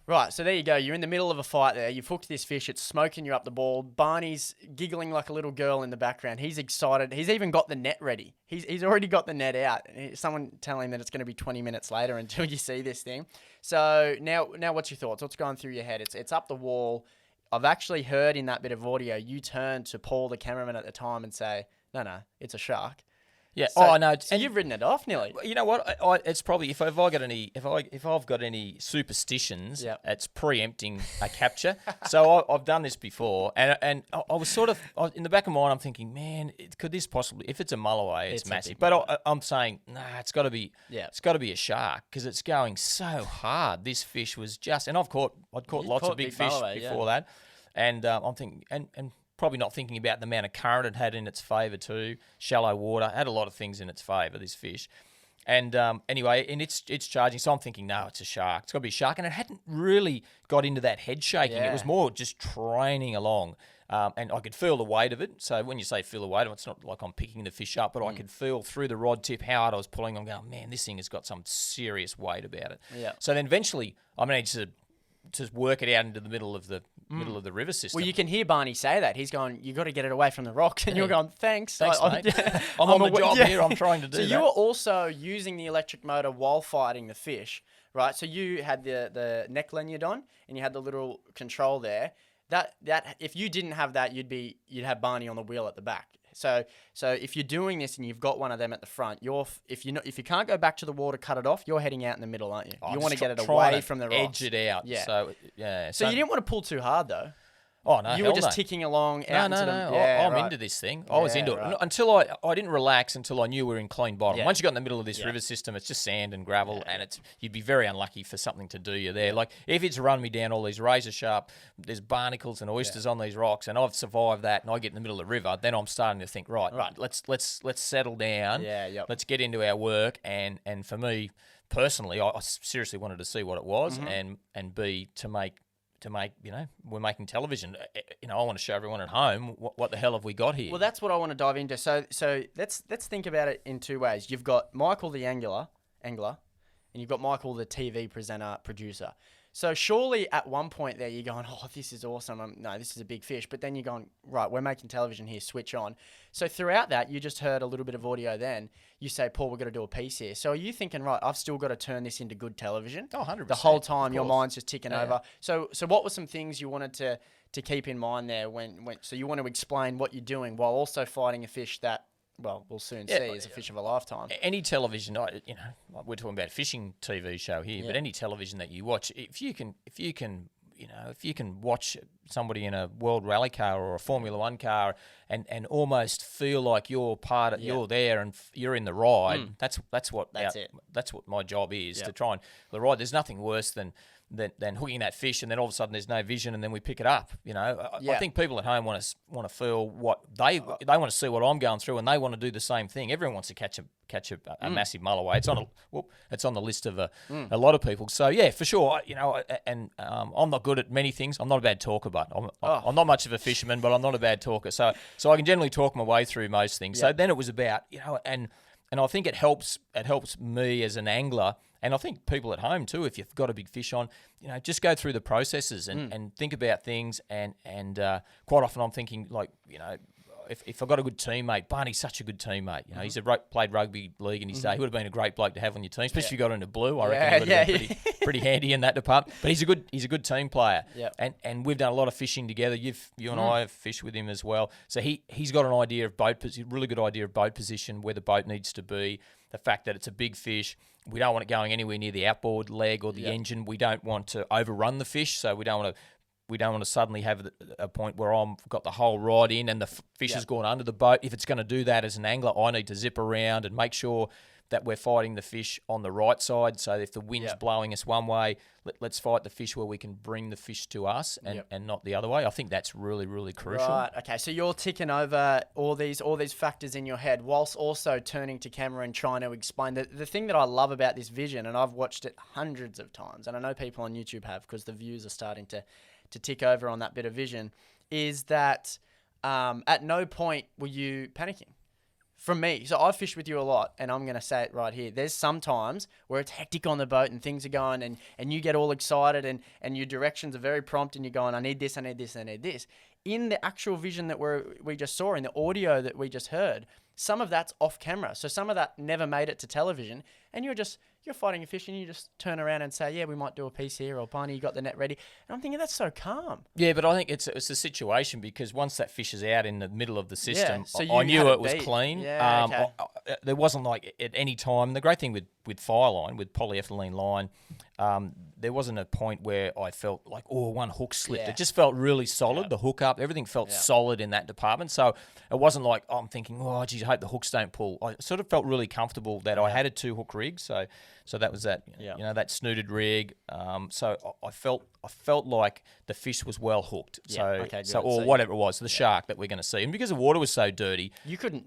Right, so there you go. You're in the middle of a fight there. You've hooked this fish. It's smoking you up the ball. Barney's giggling like a little girl in the background. He's excited. He's even got the net ready. He's already got the net out. Someone telling him that it's going to be 20 minutes later until you see this thing. So now what's your thoughts? What's going through your head? It's up the wall. I've actually heard in that bit of audio, you turn to Paul, the cameraman at the time, and say, no, it's a shark. Yeah. So, no. So you've written it off nearly. You know what? It's probably if I've got any superstitions, it's preempting a capture. So I've done this before, and I was sort of in the back of my mind. I'm thinking, man, could this possibly? If it's a Mulloway, it's massive. But I'm saying, nah, it's got to be. Yeah. It's got to be a shark because it's going so hard. This fish was just, and I'd caught lots of big fish Mulloway, before that, and I'm thinking, and probably not thinking about the amount of current it had in its favour too. Shallow water, had a lot of things in its favour, this fish. And anyway, and it's charging. So I'm thinking, no, it's a shark. It's got to be a shark. And it hadn't really got into that head shaking. It was more just training along. And I could feel the weight of it. So when you say feel the weight of it, it's not like I'm picking the fish up, but I could feel through the rod tip how hard I was pulling. I'm going, man, this thing has got some serious weight about it. Yeah. So then eventually I managed to work it out into the middle of the river system. Well, you can hear Barney say that. He's going, you got to get it away from the rocks. And you're going, thanks. Mate. I'm on the job here. I'm trying to do that. So you were also using the electric motor while fighting the fish, right? So you had the neck lanyard on and you had the little control there. That if you didn't have that, you'd have Barney on the wheel at the back. So if you're doing this and you've got one of them at the front, if you can't go back to the water, cut it off. You're heading out in the middle, aren't you? You want to get it away from the rocks. Edge it out. Yeah. So yeah. So you didn't want to pull too hard though. Oh no, you were just ticking along out into the... I'm into this thing. I was into it until I didn't relax until I knew we were in clean bottom. Once you got in the middle of this river system, it's just sand and gravel, and you'd be very unlucky for something to do you there. Like if it's run me down all these razor sharp, there's barnacles and oysters on these rocks, and I've survived that, and I get in the middle of the river, then I'm starting to think, right. Let's settle down. Let's get into our work, and for me personally, I seriously wanted to see what it was, and B to to make, we're making television. I want to show everyone at home what the hell have we got here. Well, that's what I want to dive into. So let's think about it in two ways. You've got Michael the angler, and you've got Michael the TV presenter, producer. So surely at one point there you're going, oh, this is awesome. No, this is a big fish. But then you're going, right, we're making television here, switch on. So throughout that, you just heard a little bit of audio then. You say, Paul, we're going to do a piece here. So are you thinking, right, I've still got to turn this into good television? Oh, 100%. The whole time your mind's just ticking over. Yeah. So what were some things you wanted to keep in mind there so you want to explain what you're doing while also fighting a fish that, well, we'll soon see is a fish of a lifetime. Any television, we're talking about a fishing TV show here, but any television that you watch, if you can watch somebody in a World Rally car or a Formula One car and almost feel like you're you're there and you're in the ride. That's what my job is, to try and the ride. There's nothing worse than hooking that fish and then all of a sudden there's no vision and then we pick it up. I think people at home want to feel what they want to see what I'm going through and they want to do the same thing. Everyone wants to catch a massive mulloway. It's on the list of a lot of people. So yeah, for sure. I'm not good at many things. I'm not a bad talker, but I'm not much of a fisherman, but I'm not a bad talker. So I can generally talk my way through most things. So then it was about and I think it helps me as an angler. And I think people at home too, if you've got a big fish on, just go through the processes and think about things. And quite often I'm thinking if I've got a good teammate, Barney's such a good teammate. He's played rugby league in his day. He would have been a great bloke to have on your team, especially if you got into blue. I reckon he would have been pretty handy in that department. But he's a good team player. Yep. And we've done a lot of fishing together. You and I have fished with him as well. So he's got an idea of really good idea of boat position, where the boat needs to be, the fact that it's a big fish. We don't want it going anywhere near the outboard leg or the engine. We don't want to overrun the fish, so we don't want to suddenly have a point where I've got the whole rod in and the fish has gone under the boat. If it's going to do that as an angler, I need to zip around and make sure that we're fighting the fish on the right side. So if the wind's blowing us one way, let's fight the fish where we can bring the fish to us and not the other way. I think that's really, really crucial. Right. Okay. So you're ticking over all these factors in your head whilst also turning to camera and trying to explain. The thing that I love about this vision, and I've watched it hundreds of times, and I know people on YouTube have because the views are starting to tick over on that bit of vision, is that at no point were you panicking. From me, so I've fished with you a lot, and I'm going to say it right here. There's some times where it's hectic on the boat and things are going, and you get all excited, and your directions are very prompt, and you're going, I need this, I need this, I need this. In the actual vision that we just saw, in the audio that we just heard, some of that's off camera. So some of that never made it to television, and you're fighting a fish and you just turn around and say, yeah, we might do a piece here, or Barney, you got the net ready. And I'm thinking, that's so calm. Yeah, but I think it's a situation because once that fish is out in the middle of the system, I knew it was clean. Yeah, there wasn't like at any time. The great thing with fire line, with polyethylene line, there wasn't a point where I felt like, one hook slipped. Yeah. It just felt really solid. The hook up, everything felt solid in that department. So it wasn't like I'm thinking, oh, geez, I hope the hooks don't pull. I sort of felt really comfortable that I had a 2-hook rig. So that was that, that snooted rig. So I felt like the fish was well hooked. Or whatever it was, the shark that we're going to see. And because the water was so dirty, you couldn't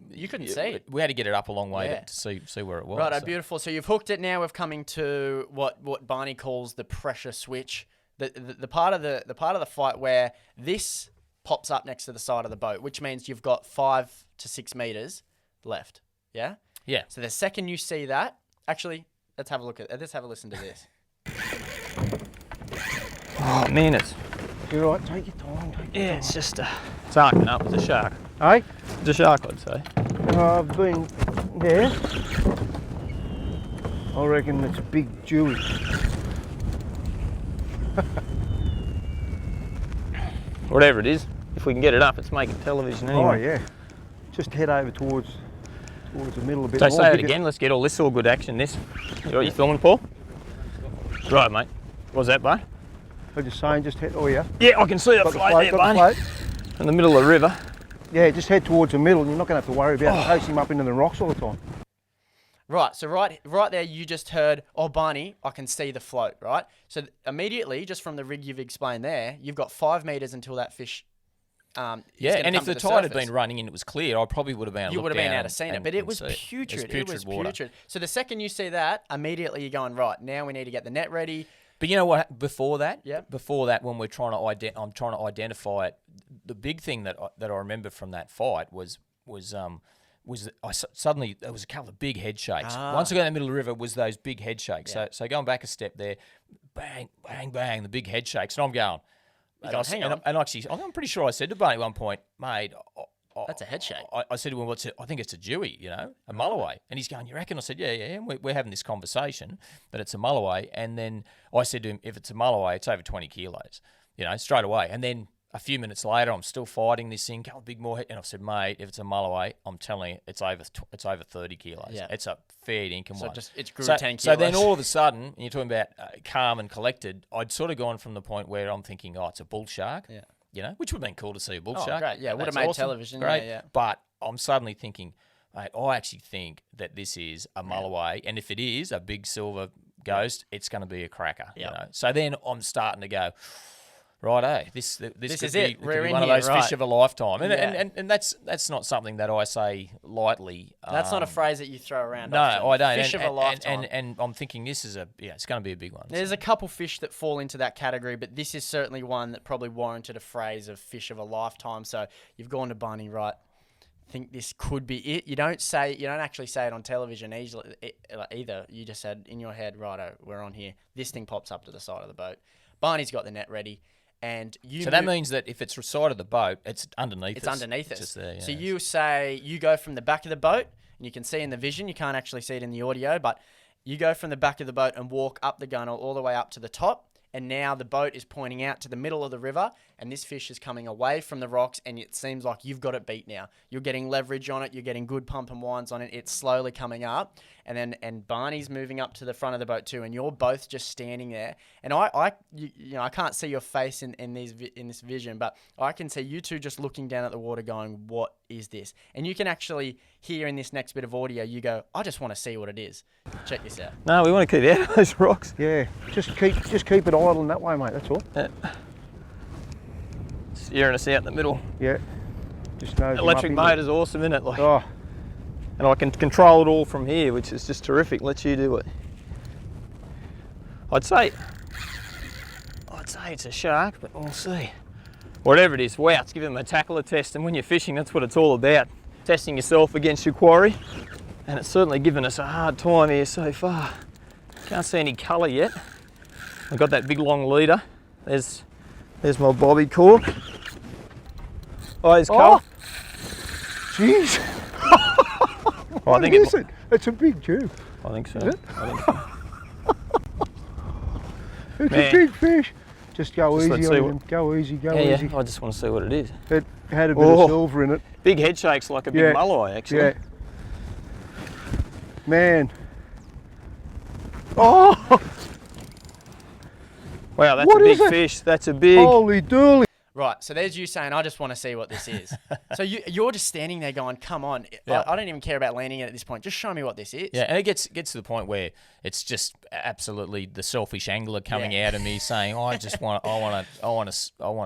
see it. We had to get it up a long way to see where it was. Right, beautiful. So you've hooked it. Now we're coming to what Barney calls the pressure switch. The part of the fight where this pops up next to the side of the boat, which means you've got 5 to 6 meters left. Yeah. Yeah. So the second you see that, actually, let's have a listen to this. Oh man, it's You're right, take your time. it's just it's arcing up. It's a shark. Hey? It's a shark, I'd say. I've been there. I reckon it's a big Jewfish. Whatever it is, if we can get it up, it's making television anyway. Oh yeah. Just head over towards the middle a bit So more. say it again. Let's get all this all good action. This. You filming, Paul? Right, mate. What's that, bud? I'm just saying, just head. Oh yeah. Yeah, I can see that Got the float float, there, got the Barney. float. In the middle of the river. Yeah, just head towards the middle, and you're not going to have to worry about chasing him up into the rocks all the time. Right, so right there you just heard, oh, Barney, I can see the float, right? So immediately, just from the rig you've explained there, you've got 5 meters until that fish and if the tide had been running and it was clear, I probably would have been able to You would look have been down able to see it, but it was putrid. It was water. putrid. So the second you see that, immediately you're going, right, now we need to get the net ready. But you know what? Before that, Yep. when we're trying to I'm trying to identify it. The big thing that I remember from that fight was that suddenly there was a couple of big head shakes. Once I got in the middle of the river, was those big head shakes. Yeah. So going back a step there, bang, bang, bang, the big head shakes, and I'm going. Hang on. And actually, I'm pretty sure I said to Barney at one point, mate. That's a head shake. I said to him, I think it's a Jewy, a Mulloway. And he's going, you reckon? I said, yeah. And we're having this conversation that it's a Mulloway. And then I said to him, if it's a Mulloway, it's over 20 kilos, straight away. And then a few minutes later, I'm still fighting this thing, couple big more. And I said, mate, if it's a Mulloway, I'm telling you, it's over 30 kilos. Yeah. It's a fair dinkum one. It's grew 10 kilos. So then all of a sudden, and you're talking about calm and collected, I'd sort of gone from the point where I'm thinking, it's a bull shark. Yeah. Which would have been cool to see a bull Oh, shark. great. Yeah, would have That's made awesome. television. Great. Yeah. But I'm suddenly thinking, mate, I actually think that this is a Mulloway, and if it is a big silver ghost, it's going to be a cracker. Yep. So then I'm starting to go, righto, this could is be, it. We're be in one of here, those right. fish of a lifetime, and Yeah. and that's not something that I say lightly. That's not a phrase that you throw around. No, often. I don't. Fish of a lifetime. And I'm thinking this is it's going to be a big one. There's a couple fish that fall into that category, but this is certainly one that probably warranted a phrase of fish of a lifetime. So you've gone to Barney, right? Think this could be it. You don't actually say it on television either. You just said in your head, righto, we're on here. This thing pops up to the side of the boat. Barney's got the net ready. And that means that if it's the side of the boat, it's underneath us. It's underneath us. Just there, So you go from the back of the boat, and you can see in the vision, you can't actually see it in the audio, but you go from the back of the boat and walk up the gunnel all the way up to the top, and now the boat is pointing out to the middle of the river, and this fish is coming away from the rocks, and it seems like you've got it beat now. You're getting leverage on it, you're getting good pump and winds on it, it's slowly coming up, and Barney's moving up to the front of the boat too, and you're both just standing there. And I can't see your face in this vision, but I can see you two just looking down at the water going, what is this? And you can actually hear in this next bit of audio, you go, I just want to see what it is. Check this out. No, we want to keep out of those rocks. Yeah, just keep it idling that way, mate, that's all. Steering us out in the middle. Yeah. Just nose Electric them up motor's awesome, isn't it? Like, Oh, and I can control it all from here, which is just terrific. Let you do it. I'd say it's a shark, but we'll see. Whatever it is, wow, it's giving them a tackler test, and when you're fishing, that's what it's all about. Testing yourself against your quarry, and it's certainly given us a hard time here so far. Can't see any colour yet. I've got that big long leader. There's my bobby cork. Oh, there's colour. jeez. I think What is it? It's a big Jew. I think so. Is it? I think so. It's Man. a big fish. Just go Just let's easy see on what- him. Go easy, go Yeah, easy. I just want to see what it is. It had a bit Oh. of silver in it. Big head shakes like a big Yeah. mulloway, actually. Yeah. Man. Oh, Wow, that's What a is big it? fish. That's a big. holy dooly. Right, so there's you saying, I just want to see what this is. So you're just standing there going, come on. Yeah. I don't even care about landing it at this point. Just show me what this is. Yeah, and it gets to the point where it's just absolutely the selfish angler coming out of me saying, I want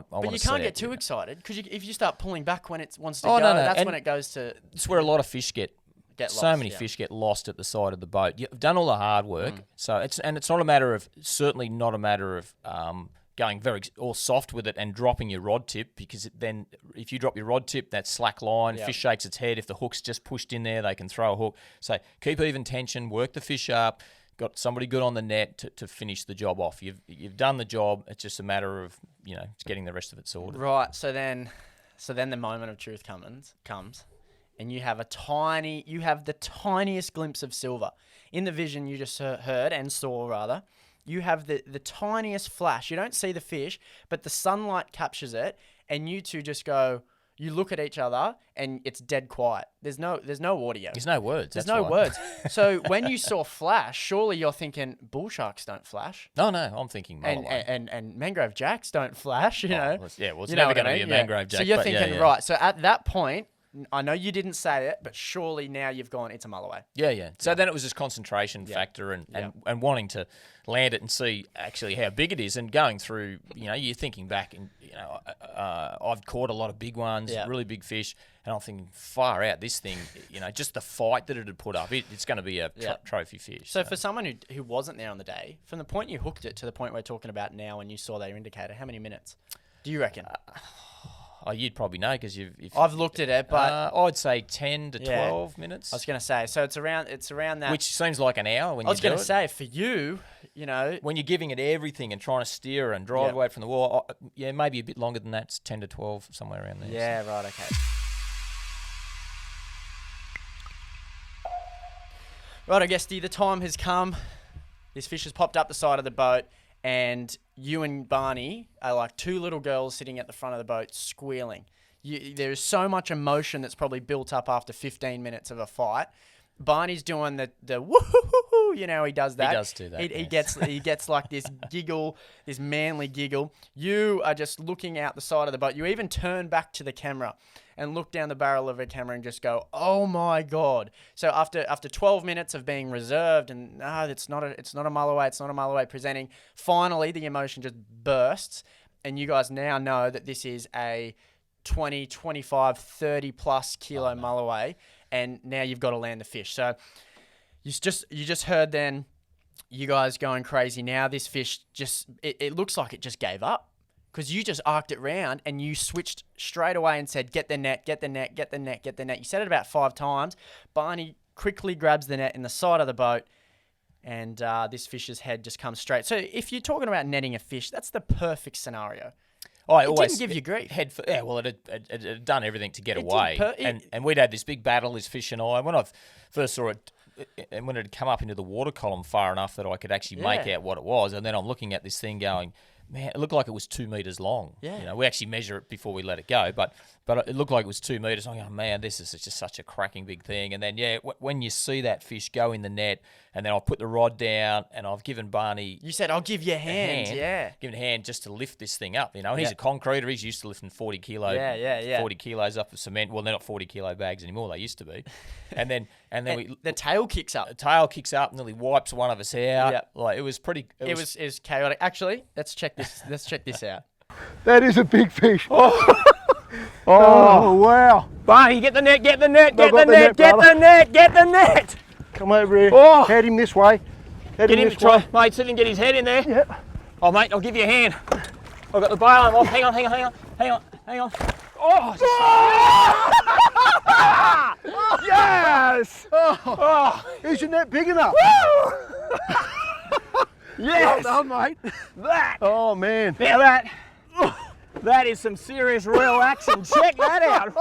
But to you see can't it, get too you know. excited, because if you start pulling back when it wants to Oh, go, no, no, that's and when it goes to It's where a lot of fish get lost. so many yeah. fish get lost at the side of the boat. You've done all the hard work, so it's not a matter of going very all soft with it and dropping your rod tip, because then if you drop your rod tip, that's slack line. Yep. Fish shakes its head. If the hook's just pushed in there, they can throw a hook. So keep even tension, work the fish up. Got somebody good on the net to finish the job off. You've done the job. It's just a matter of getting the rest of it sorted. Right, so then the moment of truth comes, and you have the tiniest glimpse of silver. In the vision you just heard and saw, rather, you have the tiniest flash. You don't see the fish, but the sunlight captures it, and you two just go, you look at each other, and it's dead quiet. There's no audio. There's no words. There's that's no right. words. So when you saw flash, surely you're thinking, bull sharks don't flash. No, I'm thinking Mulloway. And mangrove jacks don't flash, you know. Well, it's never You know what going I to be a mean? Yeah. mangrove jack. So you're but thinking, yeah. right, so at that point, I know you didn't say it, but surely now you've gone, it's a Mulloway. Yeah. So then it was just concentration factor and wanting to land it and see actually how big it is, and going through, you're thinking back and, I've caught a lot of big ones, Yeah. really big fish, And I'm thinking, far out, this thing, just the fight that it had put up, it's going to be a trophy fish. So for someone who wasn't there on the day, from the point you hooked it to the point we're talking about now when you saw their indicator, how many minutes do you reckon? You'd probably know because I've looked at it, but I'd say 10 to 12 minutes. I was going to say, so it's around that. Which seems like an hour when you do it. I was going to say, for you, when you're giving it everything and trying to steer and drive away from the wall, maybe a bit longer than that. It's 10 to 12, somewhere around there. Yeah, right, okay. Right, Guesty, the time has come. This fish has popped up the side of the boat, and you and Barney are like two little girls sitting at the front of the boat squealing. There is so much emotion that's probably built up after 15 minutes of a fight. Barney's doing the woo-hoo-hoo-hoo, he does that. He does do that. He gets like this giggle, this manly giggle. You are just looking out the side of the boat. You even turn back to the camera and look down the barrel of a camera and just go, "Oh my God!" So after 12 minutes of being reserved and it's not a Mulloway presenting, finally the emotion just bursts, and you guys now know that this is a 20, 25, 30 plus kilo Mulloway, and now you've got to land the fish. So you just heard then you guys going crazy. Now this fish it looks like it just gave up. Because you just arced it round and you switched straight away and said, get the net, get the net, get the net, get the net. You said it about 5 times. Barney quickly grabs the net in the side of the boat, and this fish's head just comes straight. So if you're talking about netting a fish, that's the perfect scenario. It didn't give you grief. It had done everything to get away. And we'd had this big battle, this fish and I. When I first saw it, and when it had come up into the water column far enough that I could actually make out what it was, and then I'm looking at this thing going, man, it looked like it was 2 meters long. Yeah. We actually measure it before we let it go, but it looked like it was 2 meters. I'm going, man, this is just such a cracking big thing. And then, when you see that fish go in the net, and then I've put the rod down, and I've given Barney... You said, I'll give you a hand. Yeah. Give him a hand just to lift this thing up, And he's a concreter. He's used to lifting 40 kilos up of cement. Well, they're not 40 kilo bags anymore. They used to be. And then the tail kicks up. The tail kicks up, nearly wipes one of us out. Yeah. Like, it was pretty... It was chaotic. Actually, let's check this out. That is a big fish. Oh, wow. Barney, get the net, get the net, Get the net. Come over here. Oh. Head him this way. Get him to try, mate, sit and get his head in there. Yep. Oh, mate, I'll give you a hand. I've got the bail arm off. Hang on. Oh! Yes! Is your net big enough? Yes! Well done, mate. That! Oh, man. Now that is some serious real action. Check that out.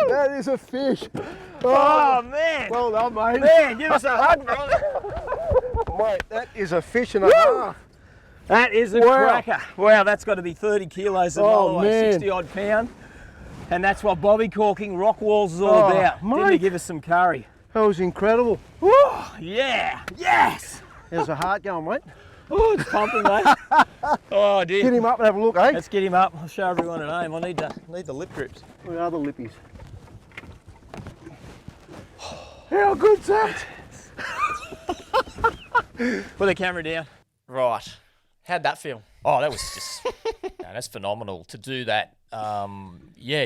That is a fish. Oh, man. Well done, mate. Man, give us a hug, brother. Mate, that is a fish and a half. That is a cracker. Wow, that's got to be 30 kilos of Mulloway, man. 60 odd pound. And that's what bobby corking rock walls is all about. Mate. Didn't he give us some curry? That was incredible. Woo, yeah, yes. There's a heart going, mate. Oh, it's pumping, mate. Oh, dear. Get him up and have a look, eh? Let's get him up. I'll show everyone at home. I need the lip grips. Where are the lippies? How good's that? Put the camera down. Right. How'd that feel? Oh, that was just... that's phenomenal to do that.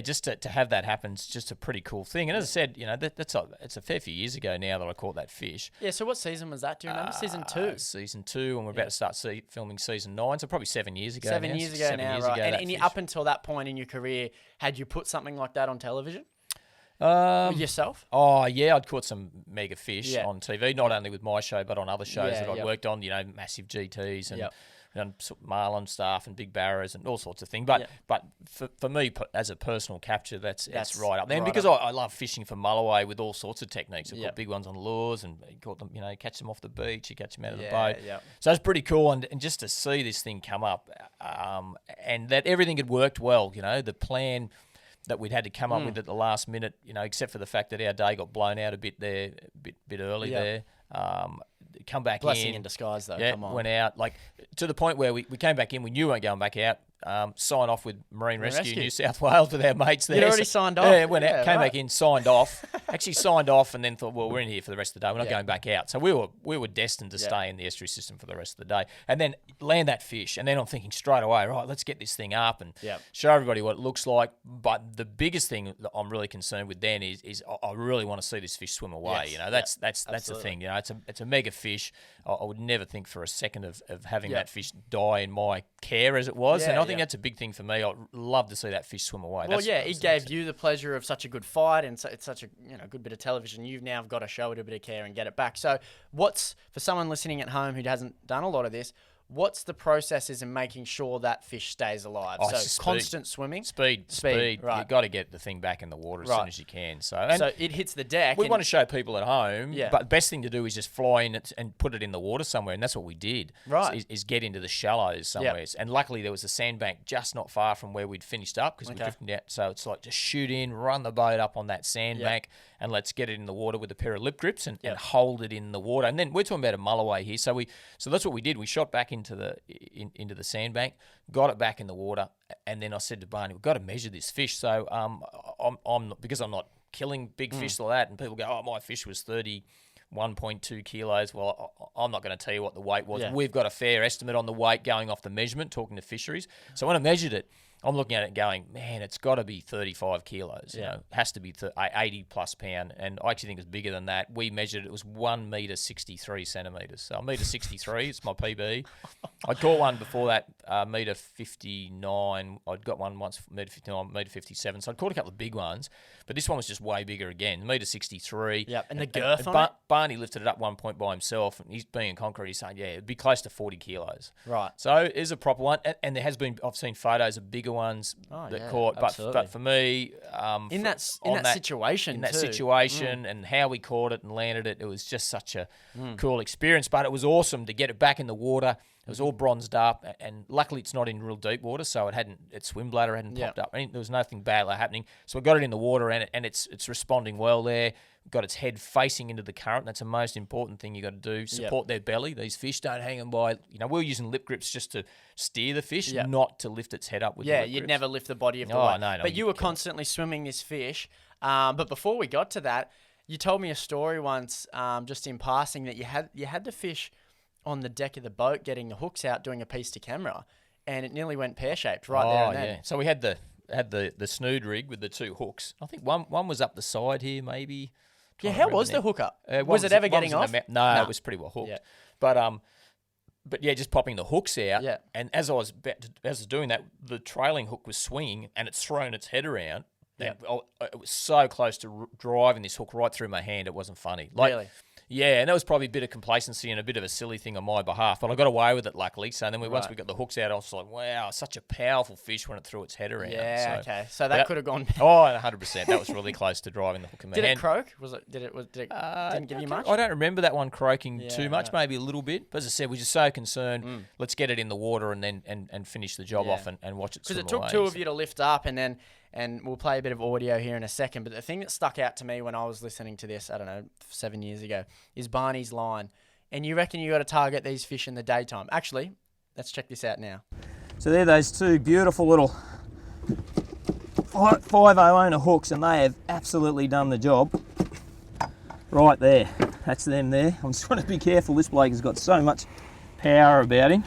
Just to have that happen is just a pretty cool thing. And as I said, it's a fair few years ago now that I caught that fish. Yeah, so what season was that? Do you remember? Season 2? Season 2, and we're about to start filming season 9, so probably 7 years ago. 7 years ago now, right. And up until that point in your career, had you put something like that on television? Yourself? Oh, yeah, I'd caught some mega fish on TV, not only with my show, but on other shows that I'd worked on, massive GTs and... And marlin stuff and big barrows and all sorts of things. But for me, as a personal capture, that's right up there. And because I love fishing for Mulloway with all sorts of techniques. I've got big ones on lures and you caught them, catch them off the beach, you catch them out of the boat. Yeah. So it's pretty cool. And just to see this thing come up and that everything had worked well, the plan that we'd had to come up with at the last minute, except for the fact that our day got blown out a bit there, bit early there. Come back Blessing in disguise, though. Yeah, come on. Went out to the point where we came back in. We knew we weren't going back out. Signed off with Marine Rescue New South Wales with our mates there. You'd already signed off. Yeah, went out, came back in, signed off, actually signed off and then thought, well, we're in here for the rest of the day. We're not Yeah. going back out. So we were destined to stay in the estuary system for the rest of the day. And then land that fish. And then I'm thinking straight away, right, let's get this thing up and show everybody what it looks like. But the biggest thing that I'm really concerned with then is I really want to see this fish swim away. Yes. You know, that's the thing. You know, it's a mega fish. I would never think for a second of having that fish die in my care as it was. And I think that's a big thing for me. I'd love to see that fish swim away. Well, it gave you the pleasure of such a good fight, and it's such a good bit of television. You've now got to show it a bit of care and get it back. So, what's for someone listening at home who hasn't done a lot of this? What's the processes in making sure that fish stays alive? Oh, So constant swimming, speed. Right. You've got to get the thing back in the water as soon as you can. So it hits the deck. We want to show people at home, Yeah. but the best thing to do is just fly in it and put it in the water somewhere, and that's what we did. Right. Is get into the shallows somewhere. And luckily there was a sandbank just not far from where we'd finished up because we're drifting out. So it's like just shoot in, run the boat up on that sandbank, and let's get it in the water with a pair of lip grips and hold it in the water. And then we're talking about a Mulloway here, so that's what we did. We shot back into the sandbank, got it back in the water, and then I said to Barney, we've got to measure this fish. So because I'm not killing big fish like that, and people go, oh, my fish was 31.2 kilos. Well, I'm not going to tell you what the weight was. Yeah. We've got a fair estimate on the weight going off the measurement, talking to fisheries. So when I measured it, I'm looking at it going, man, it's got to be 35 kilos. You know, it has to be 80 plus pound. And I actually think it's bigger than that. We measured it was 1 metre 63 centimetres. So 1 metre 63, it's my PB. I caught one before that, metre 59. I'd got one once, metre 59, metre 57. So I'd caught a couple of big ones. But this one was just way bigger again, metre 63. Yep, and the girth on it? Barney lifted it up one point by himself, and he's being in concrete. He's saying, it'd be close to 40 kilos. Right. So it is a proper one. And there has been, I've seen photos of bigger ones caught. But for me, in that situation, and how we caught it and landed it, it was just such a cool experience. But it was awesome to get it back in the water. It was all bronzed up, and luckily it's not in real deep water, so its swim bladder hadn't popped up. There was nothing bad happening. So we got it in the water, and it's responding well there. We've got its head facing into the current. That's the most important thing you got to do. Support their belly. These fish don't hang them by. We're using lip grips just to steer the fish, not to lift its head up with the lip you'd grips. never lift the body of the No, weight. no, but you were constantly swimming this fish. But before we got to that, you told me a story once, just in passing, that you had the fish on the deck of the boat getting the hooks out, doing a piece to camera, and it nearly went pear-shaped there and then. Yeah. So we had the snood rig with the two hooks. I think one was up the side here, maybe. Yeah, how was the hook up? Was it ever getting off? No, it was pretty well hooked. Yeah. But just popping the hooks out. Yeah. And as I was doing that, the trailing hook was swinging and it's thrown its head around. Yeah. It was so close to driving this hook right through my hand. It wasn't funny. Really? Yeah, and that was probably a bit of complacency and a bit of a silly thing on my behalf, but I got away with it luckily. So then once we got the hooks out, I was like, wow, such a powerful fish when it threw its head around. Yeah, okay. So that could have gone. Oh, 100%. That was really close to driving the hook in my hand. Did it croak? Did it didn't give you much? I don't remember that one croaking too much, maybe a little bit. But as I said, we're just so concerned. Let's get it in the water and then and finish the job off and watch it swim away. Because it took two of you to lift up, and we'll play a bit of audio here in a second. But the thing that stuck out to me when I was listening to this, I don't know, 7 years ago, is Barney's line. And you reckon you got to target these fish in the daytime? Actually, let's check this out now. So they're those two beautiful little 5/0 owner hooks, and they have absolutely done the job. Right there, that's them there. I'm just trying to be careful. This bloke has got so much power about him.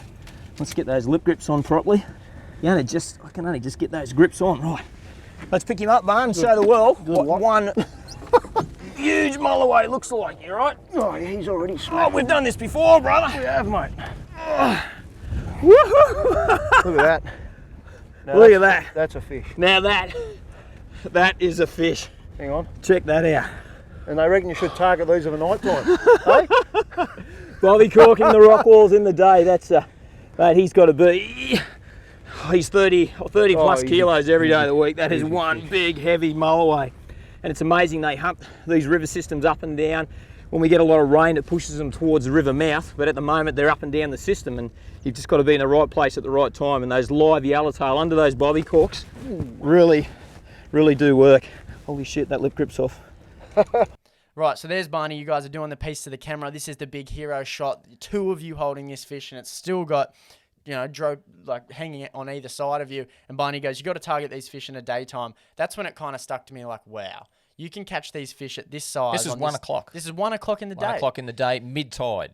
Let's get those lip grips on properly. I can only just get those grips on. Right, let's pick him up, Barn, and show the world what one huge Mulloway looks like. You right? Oh, yeah, he's already smashed. Oh, we've done this before, brother. We have, mate. Woohoo! Look at that. Now Look at that. That's a fish. Now that is a fish. Hang on. Check that out. And they reckon you should target these at the night time. Hey? Bobby corking the rock walls in the day. Mate, he's got to be. He's 30 plus kilos every day of the week. That is one big, heavy Mulloway. And it's amazing they hunt these river systems up and down. When we get a lot of rain, it pushes them towards the river mouth. But at the moment, they're up and down the system, and you've just got to be in the right place at the right time. And those live yellowtail under those bobby corks really, really do work. Holy shit, that lip grip's off. Right, so there's Barney. You guys are doing the piece to the camera. This is the big hero shot. Two of you holding this fish, and it's still got, hanging on either side of you. And Barney goes, you got to target these fish in the daytime. That's when it kind of stuck to me like, wow. You can catch these fish at this size. This is 1 o'clock. This is 1 o'clock in the day. 1 o'clock in the day, mid-tide.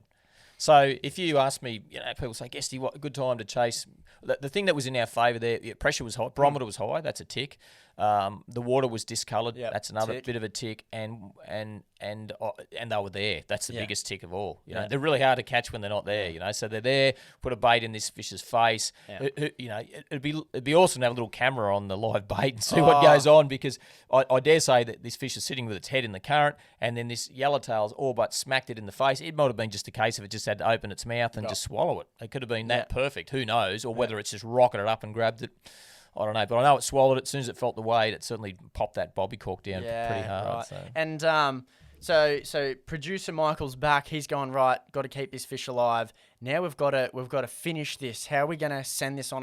So if you ask me, people say, Guesty, what a good time to chase. The thing that was in our favour there, pressure was high, barometer was high, that's a tick. The water was discoloured, that's another bit of a tick, and they were there. That's the biggest tick of all. You know, they're really hard to catch when they're not there. You know, so they're there. Put a bait in this fish's face. It'd be awesome to have a little camera on the live bait and see what goes on, because I dare say that this fish is sitting with its head in the current, and then this yellowtail's all but smacked it in the face. It might have been just a case of it just had to open its mouth and just swallow it. It could have been that perfect. Who knows? Or whether it's just rocketed up and grabbed it. I don't know, but I know it swallowed it. As soon as it felt the weight, it certainly popped that bobby cork down pretty hard. Right. So. And so producer Michael's back. He's gone, right, got to keep this fish alive. Now we've got to finish this. How are we going to send this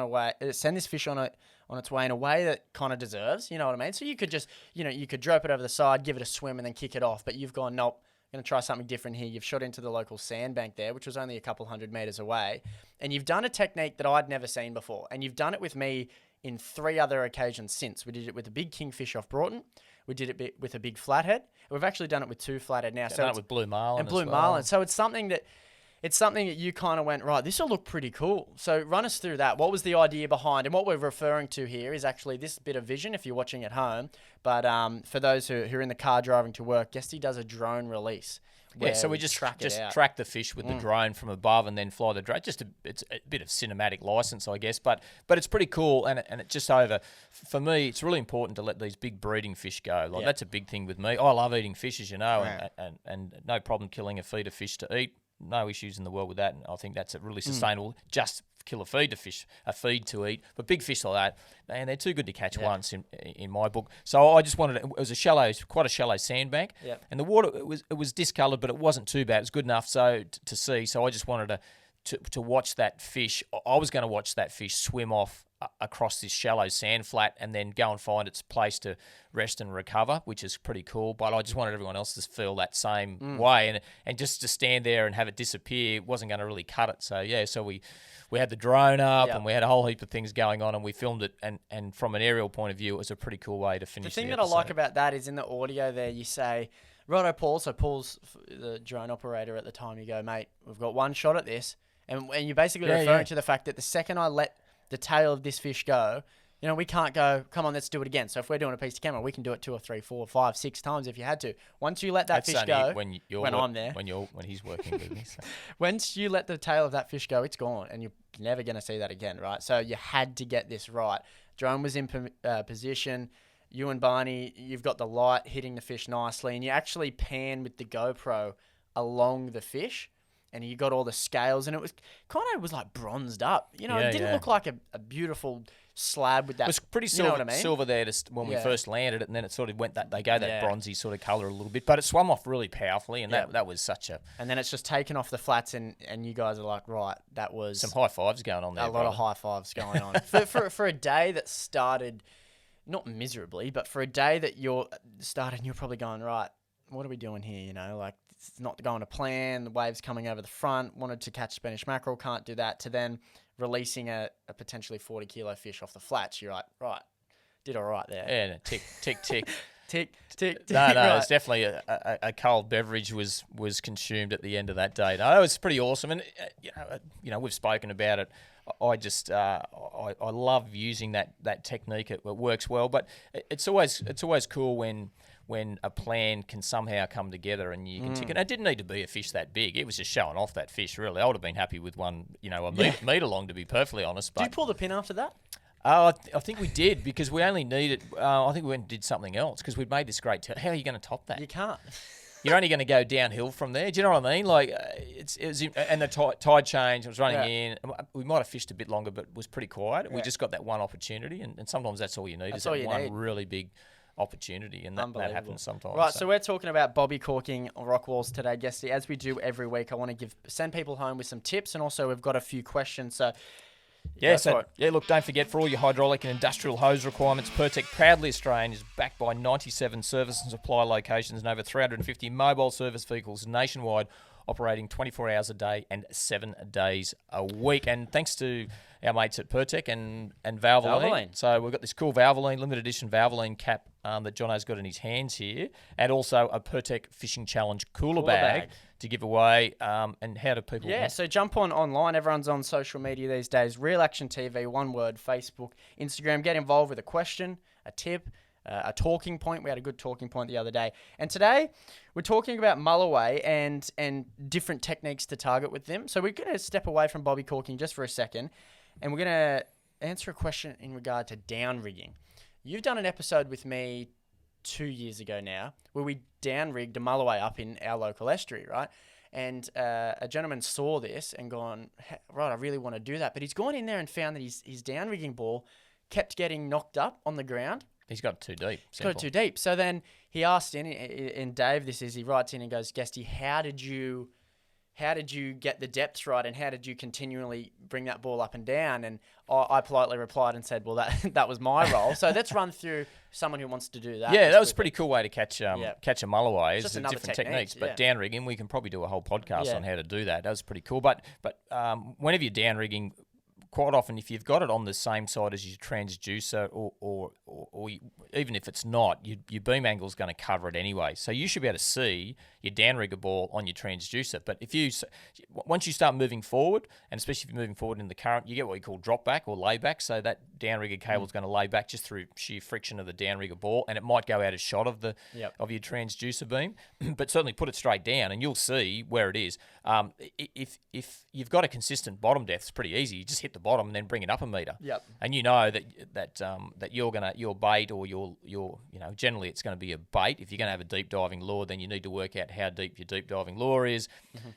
send this fish on its way in a way that kind of deserves? You know what I mean? So you could just, you could drop it over the side, give it a swim, and then kick it off. But you've gone, nope, going to try something different here. You've shot into the local sandbank there, which was only a couple 100 metres away. And you've done a technique that I'd never seen before. And you've done it with me in 3 other occasions since. We did it with a big kingfish off Broughton. We did it with a big flathead. We've actually done it with 2 flathead now. So done it with blue marlin and blue as well. marlin. So it's something that you kind of went, right, this will look pretty cool. So run us through that. What was the idea behind? And what we're referring to here is actually this bit of vision if you're watching at home. But for those who are in the car driving to work, Guesty does a drone release. Yeah, so we just track the fish with the drone from above and then fly the drone. It's a bit of cinematic license, I guess, but it's pretty cool, and it's just over. For me, it's really important to let these big breeding fish go. That's a big thing with me. I love eating fish, as you know, and no problem killing a feeder fish to eat. No issues in the world with that, and I think that's a really sustainable. Just kill a feed to eat, but big fish like that, man, they're too good to catch once in my book. So I just wanted it was quite a shallow sandbank, and the water it was discoloured, but it wasn't too bad. It was good enough to see. So I just wanted to watch that fish. I was going to watch that fish swim off across this shallow sand flat and then go and find its place to rest and recover, which is pretty cool. But I just wanted everyone else to feel that same way, and just to stand there and have it disappear wasn't going to really cut it. So we had the drone up and we had a whole heap of things going on, and we filmed it, and from an aerial point of view, it was a pretty cool way to finish the episode. The thing that I like about that is in the audio there, you say, righto, Paul. So Paul's the drone operator at the time. You go, mate, we've got one shot at this. And you're basically referring to the fact that the second I let the tail of this fish go, we can't go, come on, let's do it again. So if we're doing a piece of camera, we can do it 2 or 3, 4, 5, 6 times if you had to. Once you let that fish go, when I'm there, when he's working with me. So. Once you let the tail of that fish go, it's gone, and you're never going to see that again, right? So you had to get this right. Drone was in position. You and Barney, you've got the light hitting the fish nicely, and you actually pan with the GoPro along the fish. And you got all the scales, and it was like bronzed up. It didn't look like a beautiful slab with that. It was pretty silver there when we first landed it, and then it sort of went that bronzy sort of colour a little bit. But it swam off really powerfully, and that was such a... And then it's just taken off the flats, and you guys are like, right, that was... Some high fives going on there. A lot of high fives going on. for a day that started, not miserably, but for a day that you're probably going, right, what are we doing here, it's not going to plan, the waves coming over the front, wanted to catch Spanish mackerel, can't do that, to then releasing a potentially 40-kilo fish off the flats. You're like, right, did all right there. Yeah, tick, tick, tick. tick, tick, tick. No, right. It's definitely a cold beverage was consumed at the end of that day. No, it was pretty awesome, and we've spoken about it. I just I love using that technique. It works well, but it's always cool when a plan can somehow come together and you can tick it. It didn't need to be a fish that big. It was just showing off that fish, really. I would have been happy with one, a metre long, to be perfectly honest. But did you pull the pin after that? I think we did, because we only needed... I think we went and did something else, because we'd made this great... How are you going to top that? You can't. You're only going to go downhill from there. Do you know what I mean? Like, it was, and the tide change, it was running in. We might have fished a bit longer, but it was pretty quiet. We just got that one opportunity, and sometimes that's all you need. That's is that one really big opportunity, and that happens sometimes. Right, so we're talking about bobby corking rock walls today, Guesty. As we do every week, I want to send people home with some tips, and also we've got a few questions. So look, don't forget, for all your hydraulic and industrial hose requirements, Pertec, proudly Australian, is backed by 97 service and supply locations and over 350 mobile service vehicles nationwide, operating 24 hours a day and 7 days a week. And thanks to our mates at Pertec and Valvoline. So we've got this cool Valvoline, limited edition Valvoline cap that Jono's got in his hands here, and also a Pertec Fishing Challenge cooler Cooler bag bag. to give away. And how do people... Yeah, so jump online. Everyone's on social media these days. Real Action TV, one word, Facebook, Instagram. Get involved with a question, a tip, a talking point. We had a good talking point the other day. And today, we're talking about Mulloway and different techniques to target with them. So we're going to step away from bobby corking just for a second, and we're going to answer a question in regard to down rigging. You've done an episode with me 2 years ago now where we down rigged a Mulloway up in our local estuary, right? And a gentleman saw this and gone, right, I really want to do that. But he's gone in there and found that his down rigging ball kept getting knocked up on the ground. He's got it too deep. He's got it too deep. So then he asked in, and Dave, he writes in and goes, Guesty, how did you get the depths right, and how did you continually bring that ball up and down? And I politely replied and said, well, that was my role. So let's run through someone who wants to do that. Yeah, that was a pretty cool way to catch a Mulloway. Just It's another different technique, techniques, but yeah. down rigging, we can probably do a whole podcast Yeah. on how to do that. That was pretty cool. But whenever you're down rigging, quite often, if you've got it on the same side as your transducer, or even if it's not, your beam angle is going to cover it anyway. So you should be able to see your downrigger ball on your transducer. But once you start moving forward, and especially if you're moving forward in the current, you get what you call drop back or layback. So that downrigger cable is going to lay back just through sheer friction of the downrigger ball, and it might go out of shot of of your transducer beam. But certainly put it straight down, and you'll see where it is. If you've got a consistent bottom depth, it's pretty easy. You just hit the bottom and then bring it up a meter. Yep. And you know that your bait or your generally it's going to be a bait. If you're going to have a deep diving lure, then you need to work out how deep your deep diving lure is,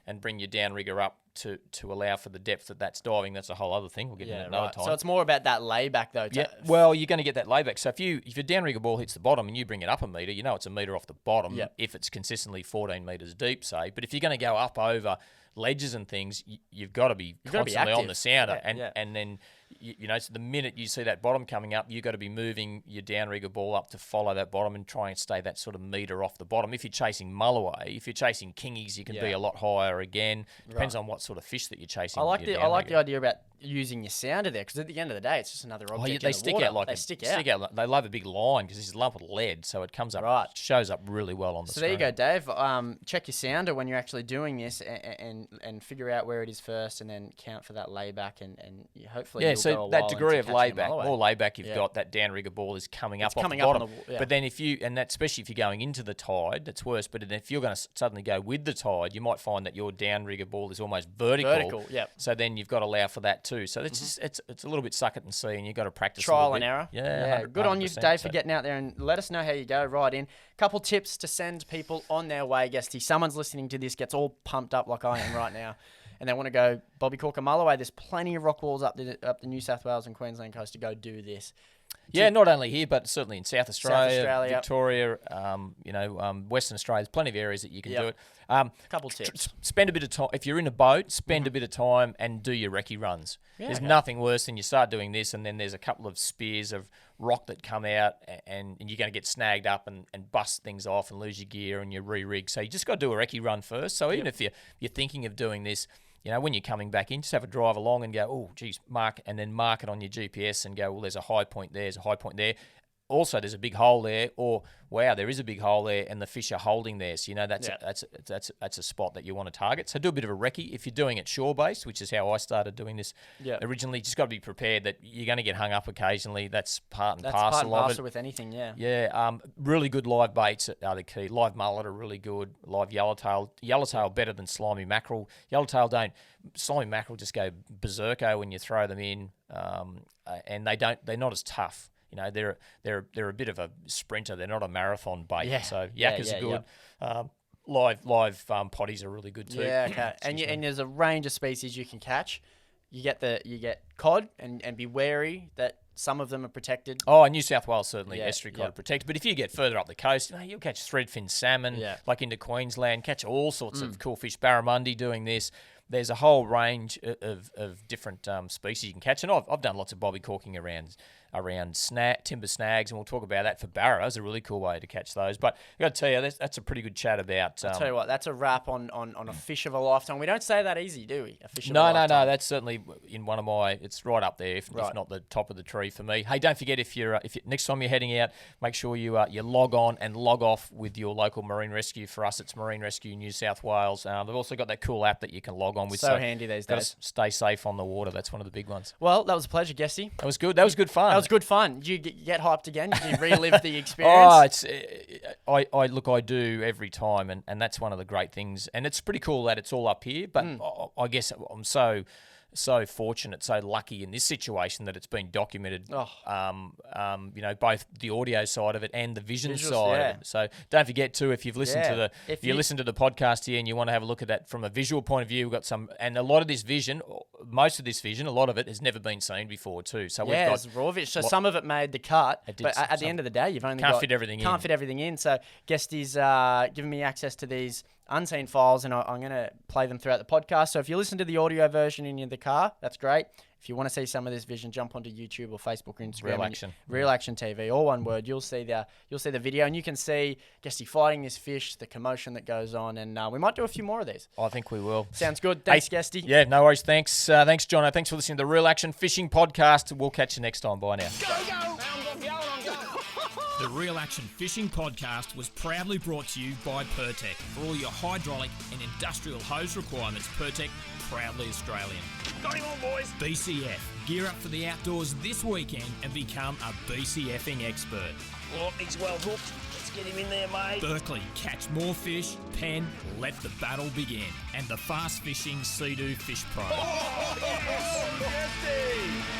and bring your downrigger up to allow for the depth that's diving. That's a whole other thing. We'll get into another time. So it's more about that layback though. Yeah, well, you're going to get that layback. So if your downrigger ball hits the bottom and you bring it up a meter, you know it's a meter off the bottom if it's consistently 14 meters deep, say. But if you're going to go up over ledges and things, you've got to be constantly on the sounder. And then, so the minute you see that bottom coming up, you've got to be moving your downrigger ball up to follow that bottom and try and stay that sort of meter off the bottom. If you're chasing Mulloway, if you're chasing kingies, you can be a lot higher again. Depends on what sort of fish that you're chasing. I like the idea about using your sounder there, because at the end of the day, it's just another object. They in the stick water. out like they stick out. They love a big line because it's a lump of lead, so it comes up, shows up really well on the So screen. there you go, Dave. Check your sounder when you're actually doing this, and figure out where it is first, and then count for that layback, and hopefully you'll so go a that while degree into of catching a layback, Mulloway. more layback you've got, that downrigger ball is coming up off the bottom. But then especially if you're going into the tide, that's worse. But if you're going to suddenly go with the tide, you might find that your downrigger ball is almost vertical. So then you've got to allow for that too. So it's just, it's a little bit suck it and see, and you've got to practice trial and error. Yeah, good on you, Dave, for getting out there, and let us know how you go. Right in. Couple tips to send people on their way, Guesty. Someone's listening to this, gets all pumped up like I am right now, and they want to go bobby corker Mulloway. There's plenty of rock walls up the New South Wales and Queensland coast to go do this. Yeah, not only here, but certainly in South Australia, Victoria, yep. Western Australia. There's plenty of areas that you can do it. Couple tips. Spend a bit of time. If you're in a boat, spend a bit of time and do your recce runs. There's nothing worse than you start doing this, and then there's a couple of spears of rock that come out, and you're going to get snagged up and bust things off and lose your gear and your re-rig. So you just got to do a recce run first. So even if you're thinking of doing this, when you're coming back in, just have a drive along and go, oh, geez, mark it on your GPS and go, well, there's a high point there, there's a high point there. Also, there's a big hole there, or wow, there is a big hole there, and the fish are holding there. So that's a spot that you want to target. So do a bit of a recce. If you're doing it shore based, which is how I started doing this originally, just got to be prepared that you're going to get hung up occasionally. That's part and parcel of it. With anything, Really good live baits are the key. Live mullet are really good. Live yellowtail better than slimy mackerel. Slimy mackerel just go berserko when you throw them in, and they're not as tough. They're a bit of a sprinter. They're not a marathon bait. Yeah. So yakkers are good. Live potties are really good too. Yeah, okay. And there's a range of species you can catch. You get cod, and be wary that some of them are protected. Oh, New South Wales certainly estuary cod are protected. But if you get further up the coast, you'll catch threadfin salmon, like into Queensland. Catch all sorts of cool fish. Barramundi doing this. There's a whole range of different species you can catch, and I've done lots of bobby corking around around timber snags, and we'll talk about that for barra. It's a really cool way to catch those. But I got to tell you, that's a pretty good chat about. I'll tell you what, that's a wrap on a fish of a lifetime. We don't say that easy, do we? A fish of a No. lifetime. That's certainly in one of my. It's right up there, if not the top of the tree for me. Hey, don't forget if you next time you're heading out, make sure you log on and log off with your local Marine Rescue. For us, it's Marine Rescue New South Wales. They've also got that cool app that you can log on with. So handy these gotta days. Stay safe on the water. That's one of the big ones. Well, that was a pleasure, Guesty. That was good. That was good fun. That was good fun. Did you get hyped again? Did you relive the experience? I do every time, and that's one of the great things. And it's pretty cool that it's all up here. But I guess I'm so fortunate, so lucky in this situation that it's been documented. Both the audio side of it and the vision side of it. So don't forget too, if you've listened to the listen to the podcast here and you want to have a look at that from a visual point of view, we've got some, and a lot of this vision, most of this vision, a lot of it has never been seen before too. So we've got it's raw vision. So some of it made the cut, but at the end of the day, you've only can't fit everything in. So Guesty's giving me access to these unseen files, and I'm going to play them throughout the podcast. So if you listen to the audio version in the car, that's great. If you want to see some of this vision, jump onto YouTube or Facebook or Instagram. Real Action TV, all one word. You'll see the video, and you can see Guesty fighting this fish, the commotion that goes on, and we might do a few more of these. I think we will. Sounds good. Thanks, Guesty. Yeah, no worries. Thanks, thanks, Jono. Thanks for listening to the Real Action Fishing Podcast. We'll catch you next time. Bye now. The Real Action Fishing Podcast was proudly brought to you by Pertec. For all your hydraulic and industrial hose requirements, Pertec, proudly Australian. Got him on, boys. BCF. Gear up for the outdoors this weekend and become a BCFing expert. Oh, he's well hooked. Let's get him in there, mate. Berkeley. Catch more fish. Penn. Let the battle begin. And the Fast Fishing Sea-Doo Fish Pro. Oh, yes!